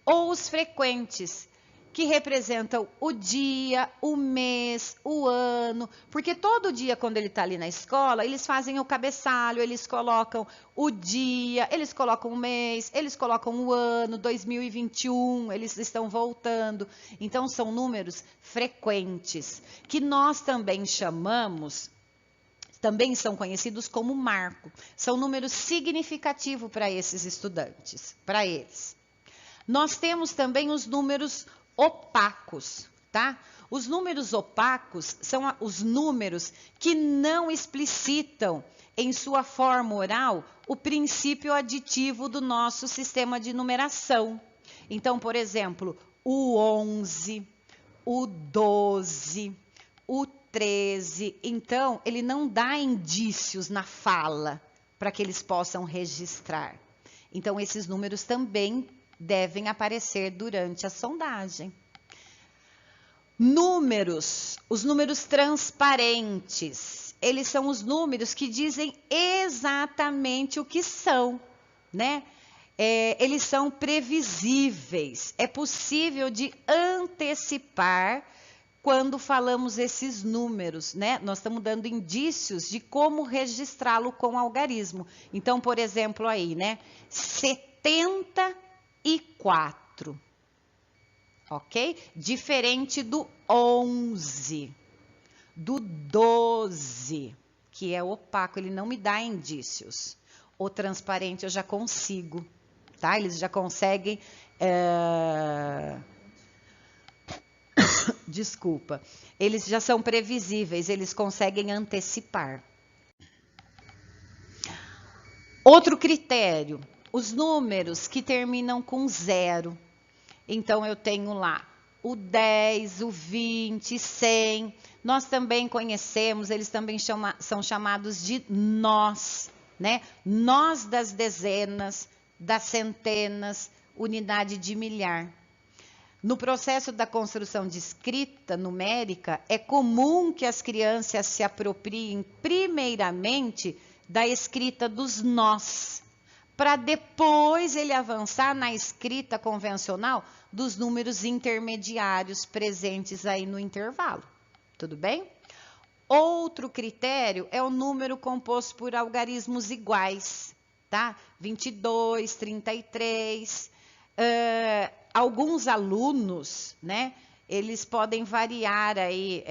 ou os frequentes, que representam o dia, o mês, o ano, porque todo dia quando ele está ali na escola, eles fazem o cabeçalho, eles colocam o dia, eles colocam o mês, eles colocam o ano, 2021, eles estão voltando. Então, são números frequentes, que nós também chamamos, também são conhecidos como marco. São números significativos para esses estudantes, para eles. Nós temos também os números opacos, tá? Os números opacos são os números que não explicitam em sua forma oral o princípio aditivo do nosso sistema de numeração. Então, por exemplo, o 11, o 12, o 13. Então, ele não dá indícios na fala para que eles possam registrar. Então, esses números também devem aparecer durante a sondagem. Números, os números transparentes, eles são os números que dizem exatamente o que são, né? Eles são previsíveis, é possível de antecipar quando falamos esses números, né? Nós estamos dando indícios de como registrá-lo com o algarismo. Então, por exemplo, aí, né? 74, ok? Diferente do 11, do 12, que é opaco, ele não me dá indícios. O transparente eu já consigo, tá? Eles já conseguem... Desculpa. Eles já são previsíveis, eles conseguem antecipar. Outro critério, os números que terminam com 0. Então, eu tenho lá o 10, o 20, 100. Nós também conhecemos, eles também são chamados de nós, né? Nós das dezenas, das centenas, unidade de milhar. No processo da construção de escrita numérica, é comum que as crianças se apropriem primeiramente da escrita dos nós, para depois ele avançar na escrita convencional dos números intermediários presentes aí no intervalo. Tudo bem? Outro critério é o número composto por algarismos iguais, tá? 22, 33. Alguns alunos, né, eles podem variar aí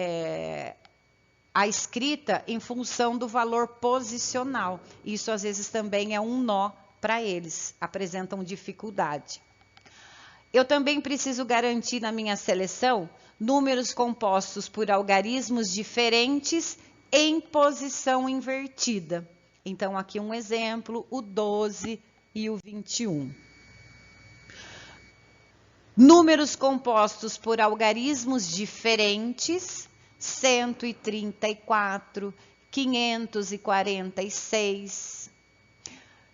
a escrita em função do valor posicional. Isso às vezes também é um nó para eles, apresentam dificuldade. Eu também preciso garantir na minha seleção números compostos por algarismos diferentes em posição invertida. Então, aqui um exemplo, o 12 e o 21. Números compostos por algarismos diferentes, 134, 546.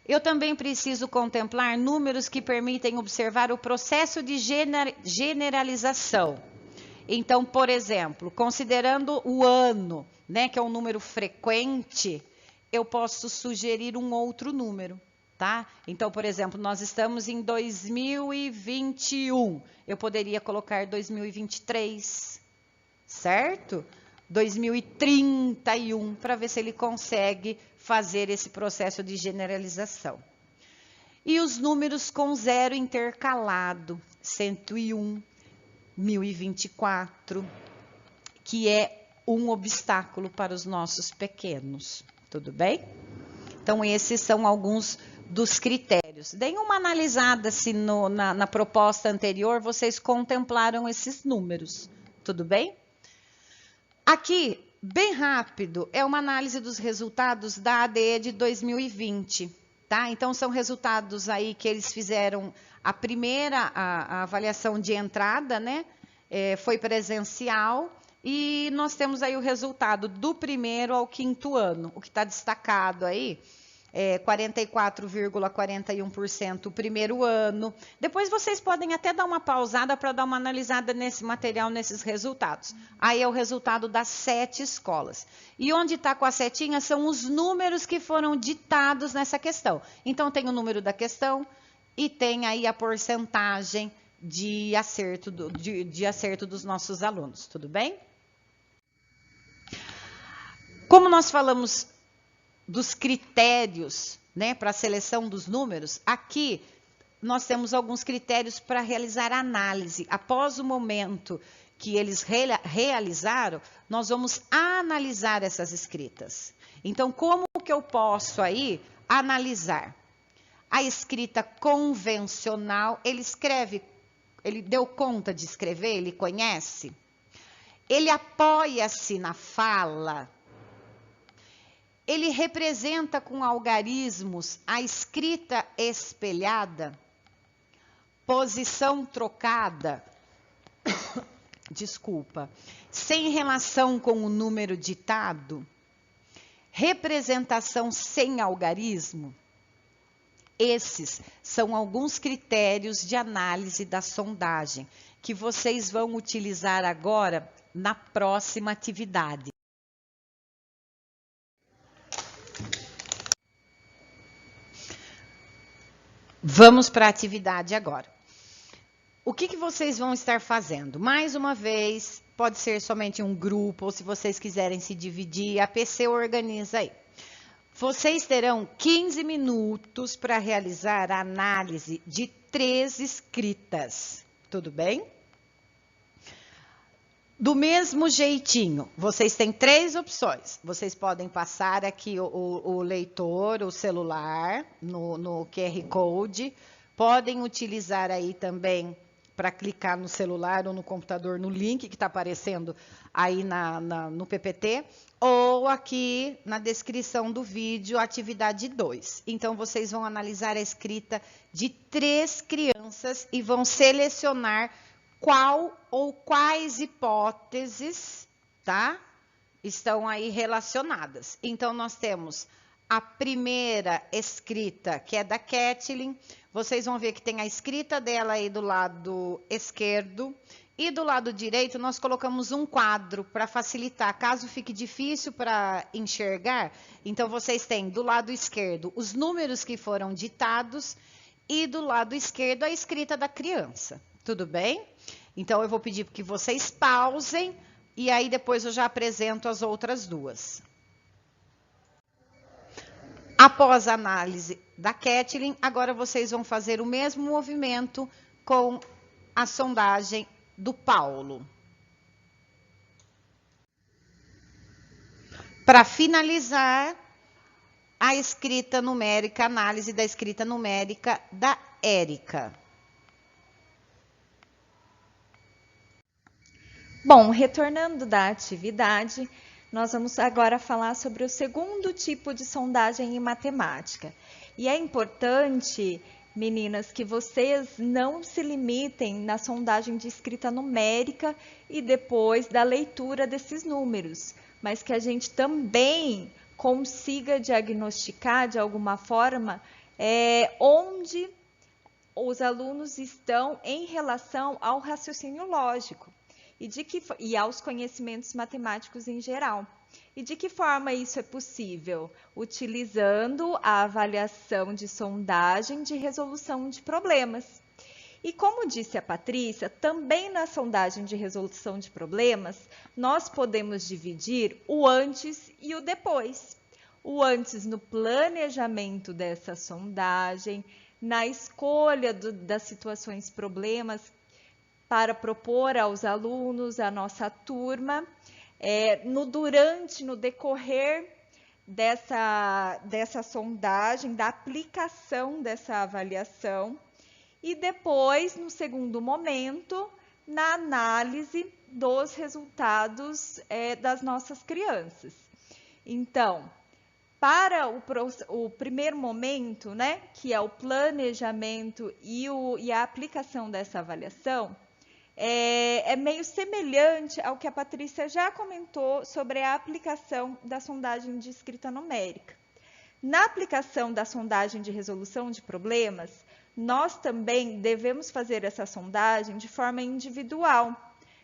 Eu também preciso contemplar números que permitem observar o processo de generalização. Então, por exemplo, considerando o ano, né, que é um número frequente, eu posso sugerir um outro número. Tá? Então, por exemplo, nós estamos em 2021. Eu poderia colocar 2023, certo? 2031, para ver se ele consegue fazer esse processo de generalização. E os números com 0 intercalado, 101, 1024, que é um obstáculo para os nossos pequenos, tudo bem? Então, esses são alguns dos critérios. Deem uma analisada se na proposta anterior vocês contemplaram esses números, tudo bem? Aqui, bem rápido, é uma análise dos resultados da ADE de 2020, tá? Então, são resultados aí que eles fizeram a primeira a avaliação de entrada, né? Foi presencial. E nós temos aí o resultado do primeiro ao quinto ano. O que está destacado aí é 44,41% o primeiro ano. Depois vocês podem até dar uma pausada para dar uma analisada nesse material, nesses resultados. Aí é o resultado das 7 escolas. E onde está com a setinha são os números que foram ditados nessa questão. Então, tem o número da questão e tem aí a porcentagem de acerto dos nossos alunos. Tudo bem? Como nós falamos dos critérios, né, para a seleção dos números, aqui nós temos alguns critérios para realizar a análise. Após o momento que eles realizaram, nós vamos analisar essas escritas. Então, como que eu posso aí analisar? A escrita convencional, ele deu conta de escrever, ele conhece? Ele apoia-se na fala? Ele representa com algarismos a escrita espelhada, posição trocada, desculpa, sem relação com o número ditado, representação sem algarismo. Esses são alguns critérios de análise da sondagem que vocês vão utilizar agora na próxima atividade. Vamos para a atividade agora. O que vocês vão estar fazendo? Mais uma vez, pode ser somente um grupo, ou se vocês quiserem se dividir, a PC organiza aí. Vocês terão 15 minutos para realizar a análise de 3 escritas. Tudo bem? Do mesmo jeitinho, vocês têm 3 opções. Vocês podem passar aqui o leitor, o celular, no QR Code. Podem utilizar aí também para clicar no celular ou no computador, no link que está aparecendo aí no PPT. Ou aqui na descrição do vídeo, atividade 2. Então, vocês vão analisar a escrita de 3 crianças e vão selecionar qual ou quais hipóteses, tá? Estão aí relacionadas. Então, nós temos a primeira escrita, que é da Kathleen. Vocês vão ver que tem a escrita dela aí do lado esquerdo. E do lado direito, nós colocamos um quadro para facilitar. Caso fique difícil para enxergar, então vocês têm do lado esquerdo os números que foram ditados e do lado esquerdo a escrita da criança. Tudo bem? Então, eu vou pedir que vocês pausem e aí depois eu já apresento as outras duas. Após a análise da Kathleen, agora vocês vão fazer o mesmo movimento com a sondagem do Paulo. Para finalizar, a escrita numérica, a análise da escrita numérica da Érica. Bom, retornando da atividade, nós vamos agora falar sobre o segundo tipo de sondagem em matemática. E é importante, meninas, que vocês não se limitem na sondagem de escrita numérica e depois da leitura desses números, mas que a gente também consiga diagnosticar de alguma forma onde os alunos estão em relação ao raciocínio lógico. E aos conhecimentos matemáticos em geral. E de que forma isso é possível? Utilizando a avaliação de sondagem de resolução de problemas. E como disse a Patrícia, também na sondagem de resolução de problemas, nós podemos dividir o antes e o depois. O antes no planejamento dessa sondagem, na escolha das situações, problemas para propor aos alunos, à nossa turma, no decorrer dessa sondagem, da aplicação dessa avaliação, e depois, no segundo momento, na análise dos resultados das nossas crianças. Então, para o primeiro momento, né, que é o planejamento e a aplicação dessa avaliação, é meio semelhante ao que a Patrícia já comentou sobre a aplicação da sondagem de escrita numérica. Na aplicação da sondagem de resolução de problemas, nós também devemos fazer essa sondagem de forma individual,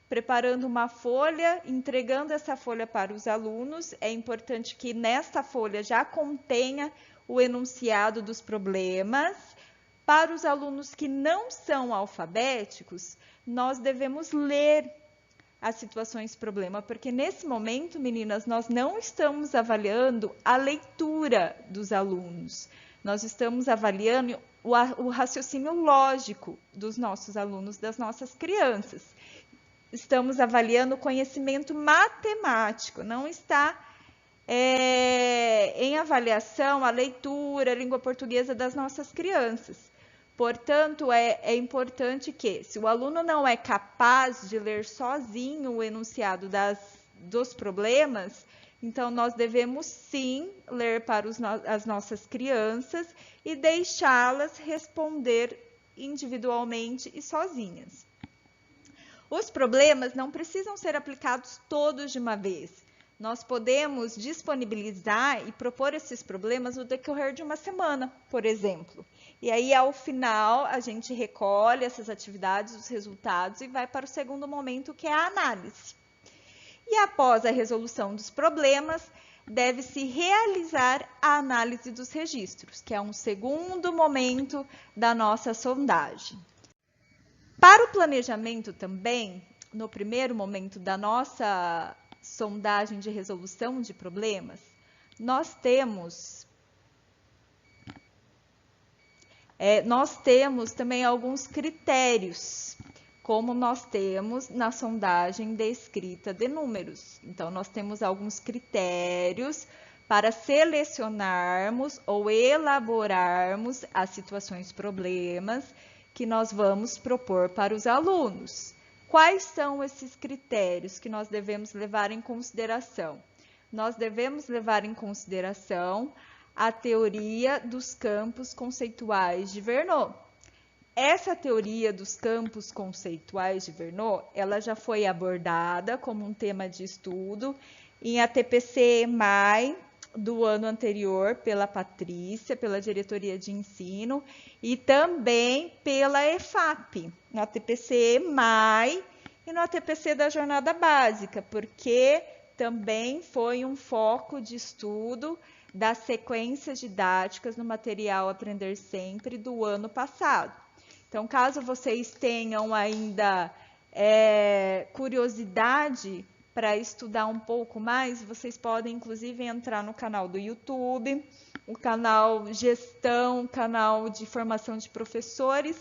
preparando uma folha, entregando essa folha para os alunos. É importante que nesta folha já contenha o enunciado dos problemas. Para os alunos que não são alfabéticos, nós devemos ler as situações problema, porque nesse momento, meninas, nós não estamos avaliando a leitura dos alunos, nós estamos avaliando o raciocínio lógico dos nossos alunos, das nossas crianças. Estamos avaliando o conhecimento matemático, não está em avaliação a leitura, a língua portuguesa das nossas crianças. Portanto, é importante que, se o aluno não é capaz de ler sozinho o enunciado dos problemas, então nós devemos sim ler para as nossas crianças e deixá-las responder individualmente e sozinhas. Os problemas não precisam ser aplicados todos de uma vez. Nós podemos disponibilizar e propor esses problemas no decorrer de uma semana, por exemplo. E aí, ao final, a gente recolhe essas atividades, os resultados, e vai para o segundo momento, que é a análise. E após a resolução dos problemas, deve-se realizar a análise dos registros, que é um segundo momento da nossa sondagem. Para o planejamento também, no primeiro momento da nossa sondagem de resolução de problemas, nós temos também alguns critérios, como nós temos na sondagem de escrita de números. Então, nós temos alguns critérios para selecionarmos ou elaborarmos as situações problemas que nós vamos propor para os alunos. Quais são esses critérios que nós devemos levar em consideração? Nós devemos levar em consideração a teoria dos campos conceituais de Verneau. Essa teoria dos campos conceituais de Verneau, ela já foi abordada como um tema de estudo em ATPC-EMAI do ano anterior pela Patrícia, pela diretoria de ensino, e também pela EFAP, no ATPC-EMAI e no ATPC da jornada básica, porque também foi um foco de estudo das sequências didáticas no material Aprender Sempre do ano passado. Então, caso vocês tenham ainda curiosidade para estudar um pouco mais, vocês podem, inclusive, entrar no canal do YouTube, o canal Gestão, canal de formação de professores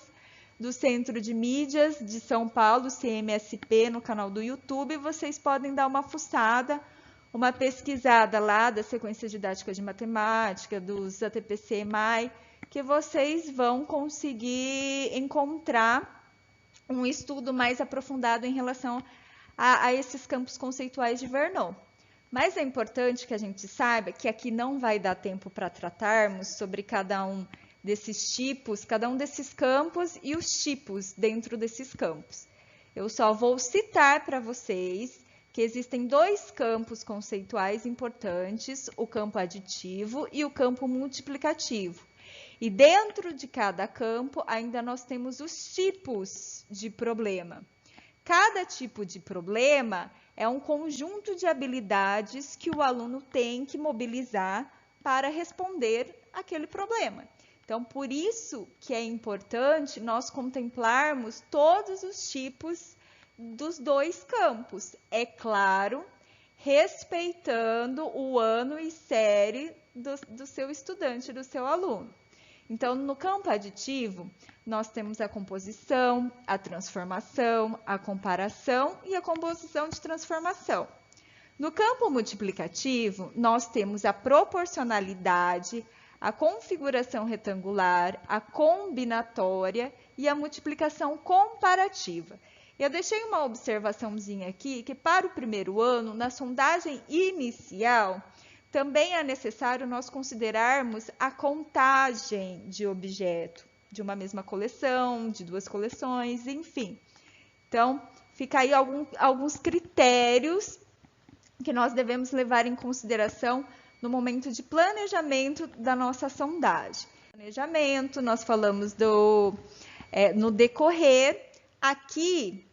do Centro de Mídias de São Paulo, CMSP, no canal do YouTube. Vocês podem dar uma fuçada, uma pesquisada lá da sequência didática de matemática, dos ATPC-EMAI, que vocês vão conseguir encontrar um estudo mais aprofundado em relação a esses campos conceituais de Verneau. Mas é importante que a gente saiba que aqui não vai dar tempo para tratarmos sobre cada um desses tipos, cada um desses campos e os tipos dentro desses campos. Eu só vou citar para vocês que existem dois campos conceituais importantes, o campo aditivo e o campo multiplicativo. E dentro de cada campo, ainda nós temos os tipos de problema. Cada tipo de problema é um conjunto de habilidades que o aluno tem que mobilizar para responder aquele problema. Então, por isso que é importante nós contemplarmos todos os tipos dos dois campos. É claro, respeitando o ano e série do seu estudante, do seu aluno. Então, no campo aditivo, nós temos a composição, a transformação, a comparação e a composição de transformação. No campo multiplicativo, nós temos a proporcionalidade, a configuração retangular, a combinatória e a multiplicação comparativa. Eu deixei uma observaçãozinha aqui que para o primeiro ano, na sondagem inicial, também é necessário nós considerarmos a contagem de objeto, de uma mesma coleção, de duas coleções, enfim. Então, fica aí alguns critérios que nós devemos levar em consideração no momento de planejamento da nossa sondagem. Planejamento, nós falamos no decorrer. Aqui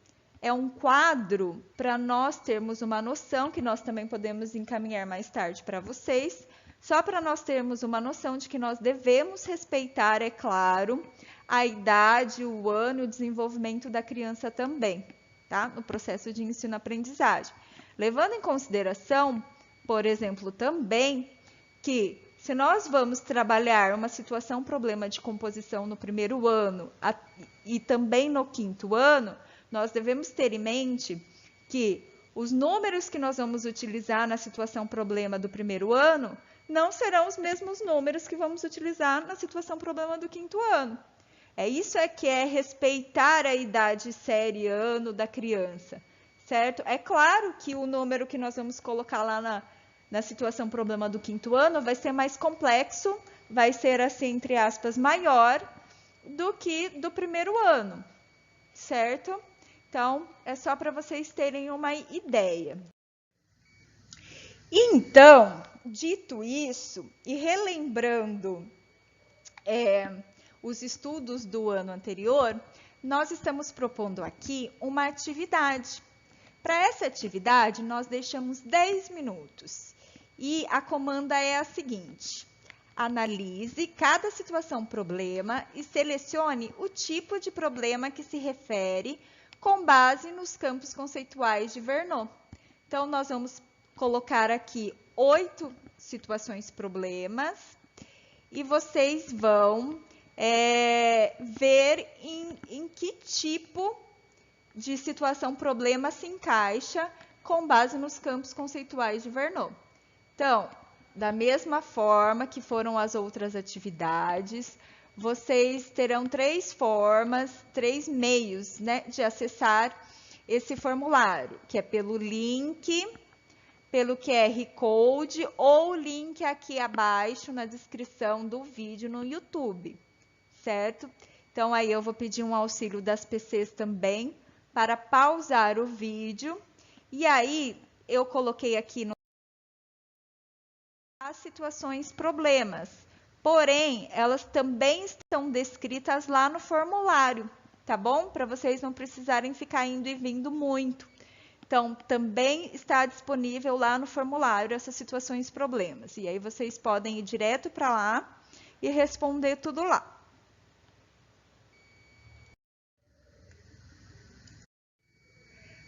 é um quadro para nós termos uma noção, que nós também podemos encaminhar mais tarde para vocês, só para nós termos uma noção de que nós devemos respeitar, é claro, a idade, o ano e o desenvolvimento da criança também, tá? No processo de ensino-aprendizagem. Levando em consideração, por exemplo, também que se nós vamos trabalhar uma situação, problema de composição no primeiro ano e também no quinto ano, nós devemos ter em mente que os números que nós vamos utilizar na situação problema do primeiro ano não serão os mesmos números que vamos utilizar na situação problema do quinto ano. Isso que é respeitar a idade, série, ano da criança, certo? É claro que o número que nós vamos colocar lá na situação problema do quinto ano vai ser mais complexo, vai ser, assim, entre aspas, maior do que do primeiro ano, certo? Então, é só para vocês terem uma ideia. Então, dito isso, e relembrando os estudos do ano anterior, nós estamos propondo aqui uma atividade. Para essa atividade, nós deixamos 10 minutos. E a comanda é a seguinte: analise cada situação problema e selecione o tipo de problema que se refere com base nos campos conceituais de Vernon. Então, nós vamos colocar aqui 8 situações problemas e vocês vão ver em que tipo de situação problema se encaixa com base nos campos conceituais de Vernon. Então, da mesma forma que foram as outras atividades, vocês terão 3 formas, 3 meios, né, de acessar esse formulário, que é pelo link, pelo QR Code ou link aqui abaixo na descrição do vídeo no YouTube, certo? Então, aí eu vou pedir um auxílio das PCs também para pausar o vídeo. E aí, eu coloquei aqui as situações problemas, porém, elas também estão descritas lá no formulário, tá bom? Para vocês não precisarem ficar indo e vindo muito. Então, também está disponível lá no formulário essas situações problemas. E aí vocês podem ir direto para lá e responder tudo lá.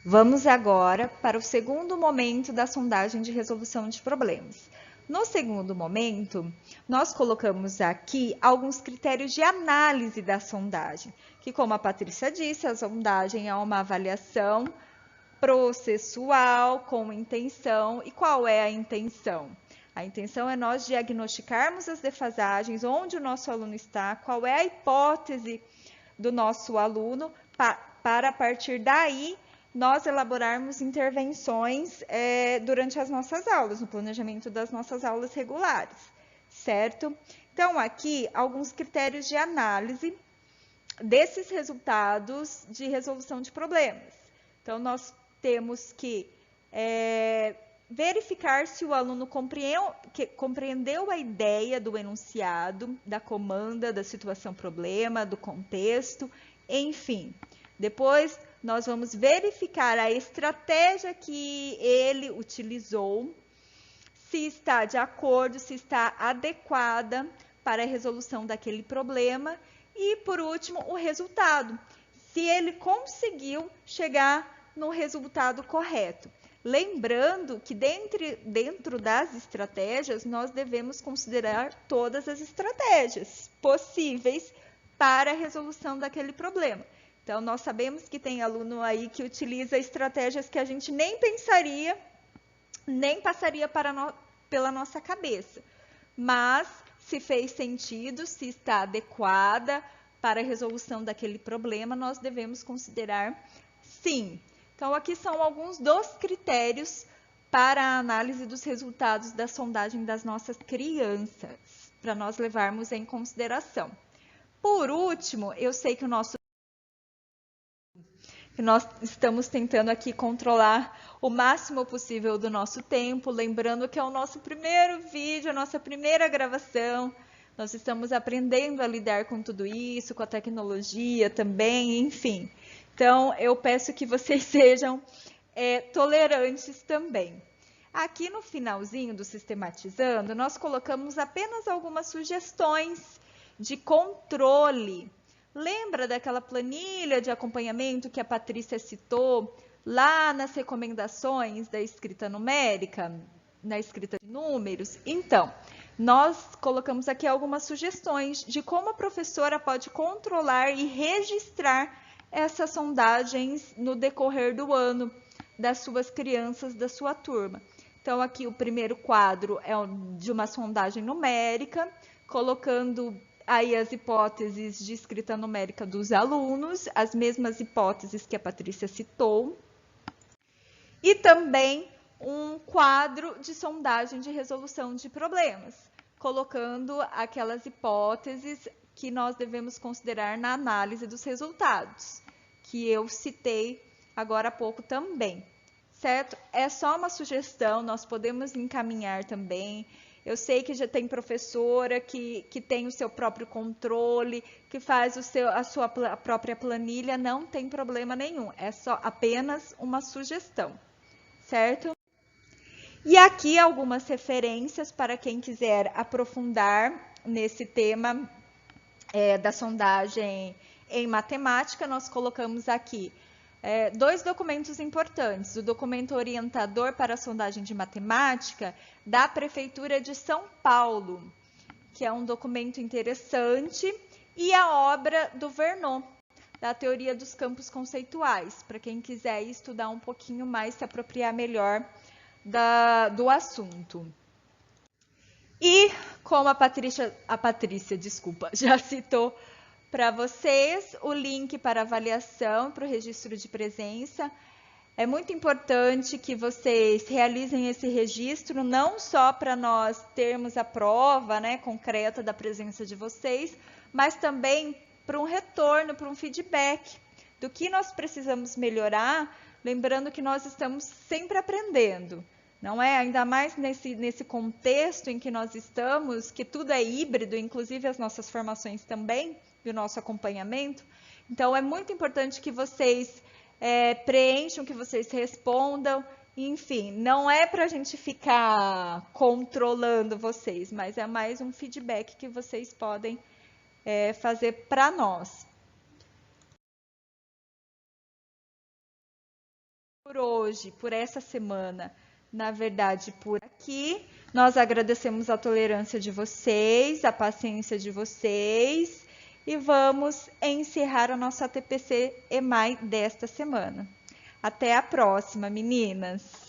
Vamos agora para o segundo momento da sondagem de resolução de problemas. No segundo momento, nós colocamos aqui alguns critérios de análise da sondagem, que, como a Patrícia disse, a sondagem é uma avaliação processual com intenção. E qual é a intenção? A intenção é nós diagnosticarmos as defasagens, onde o nosso aluno está, qual é a hipótese do nosso aluno, para a partir daí nós elaborarmos intervenções durante as nossas aulas, no planejamento das nossas aulas regulares, certo? Então, aqui, alguns critérios de análise desses resultados de resolução de problemas. Então, nós temos que verificar se o aluno compreendeu a ideia do enunciado, da comanda, da situação-problema, do contexto, enfim. Depois, nós vamos verificar a estratégia que ele utilizou, se está de acordo, se está adequada para a resolução daquele problema. E, por último, o resultado, se ele conseguiu chegar no resultado correto. Lembrando que dentro das estratégias, nós devemos considerar todas as estratégias possíveis para a resolução daquele problema. Então, nós sabemos que tem aluno aí que utiliza estratégias que a gente nem pensaria, nem passaria pela nossa cabeça. Mas, se fez sentido, se está adequada para a resolução daquele problema, nós devemos considerar sim. Então, aqui são alguns dos critérios para a análise dos resultados da sondagem das nossas crianças, para nós levarmos em consideração. Por último, eu sei que nós estamos tentando aqui controlar o máximo possível do nosso tempo, lembrando que é o nosso primeiro vídeo, a nossa primeira gravação. Nós estamos aprendendo a lidar com tudo isso, com a tecnologia também, enfim. Então, eu peço que vocês sejam tolerantes também. Aqui no finalzinho do Sistematizando, nós colocamos apenas algumas sugestões de controle. Lembra daquela planilha de acompanhamento que a Patrícia citou lá nas recomendações da escrita numérica, na escrita de números? Então, nós colocamos aqui algumas sugestões de como a professora pode controlar e registrar essas sondagens no decorrer do ano das suas crianças, da sua turma. Então, aqui o primeiro quadro é de uma sondagem numérica, colocando aí as hipóteses de escrita numérica dos alunos, as mesmas hipóteses que a Patrícia citou. E também um quadro de sondagem de resolução de problemas, colocando aquelas hipóteses que nós devemos considerar na análise dos resultados, que eu citei agora há pouco também, certo? É só uma sugestão, nós podemos encaminhar também. Eu sei que já tem professora que tem o seu próprio controle, que faz a sua própria planilha, não tem problema nenhum, é só apenas uma sugestão, certo? E aqui algumas referências para quem quiser aprofundar nesse tema da sondagem em matemática. Nós colocamos aqui dois documentos importantes. O documento orientador para a sondagem de matemática da Prefeitura de São Paulo, que é um documento interessante, e a obra do Vernon, da Teoria dos Campos Conceituais, para quem quiser estudar um pouquinho mais, se apropriar melhor do assunto. E como a Patrícia, já citou para vocês, o link para avaliação, para o registro de presença. É muito importante que vocês realizem esse registro, não só para nós termos a prova, né, concreta da presença de vocês, mas também para um retorno, para um feedback do que nós precisamos melhorar, lembrando que nós estamos sempre aprendendo. Não é? Ainda mais nesse contexto em que nós estamos, que tudo é híbrido, inclusive as nossas formações também, e o nosso acompanhamento. Então, é muito importante que vocês preencham, que vocês respondam. Enfim, não é para a gente ficar controlando vocês, mas é mais um feedback que vocês podem fazer para nós. Por hoje, por essa semana, na verdade, por aqui. Nós agradecemos a tolerância de vocês, a paciência de vocês e vamos encerrar a nossa TPC EMAI desta semana. Até a próxima, meninas!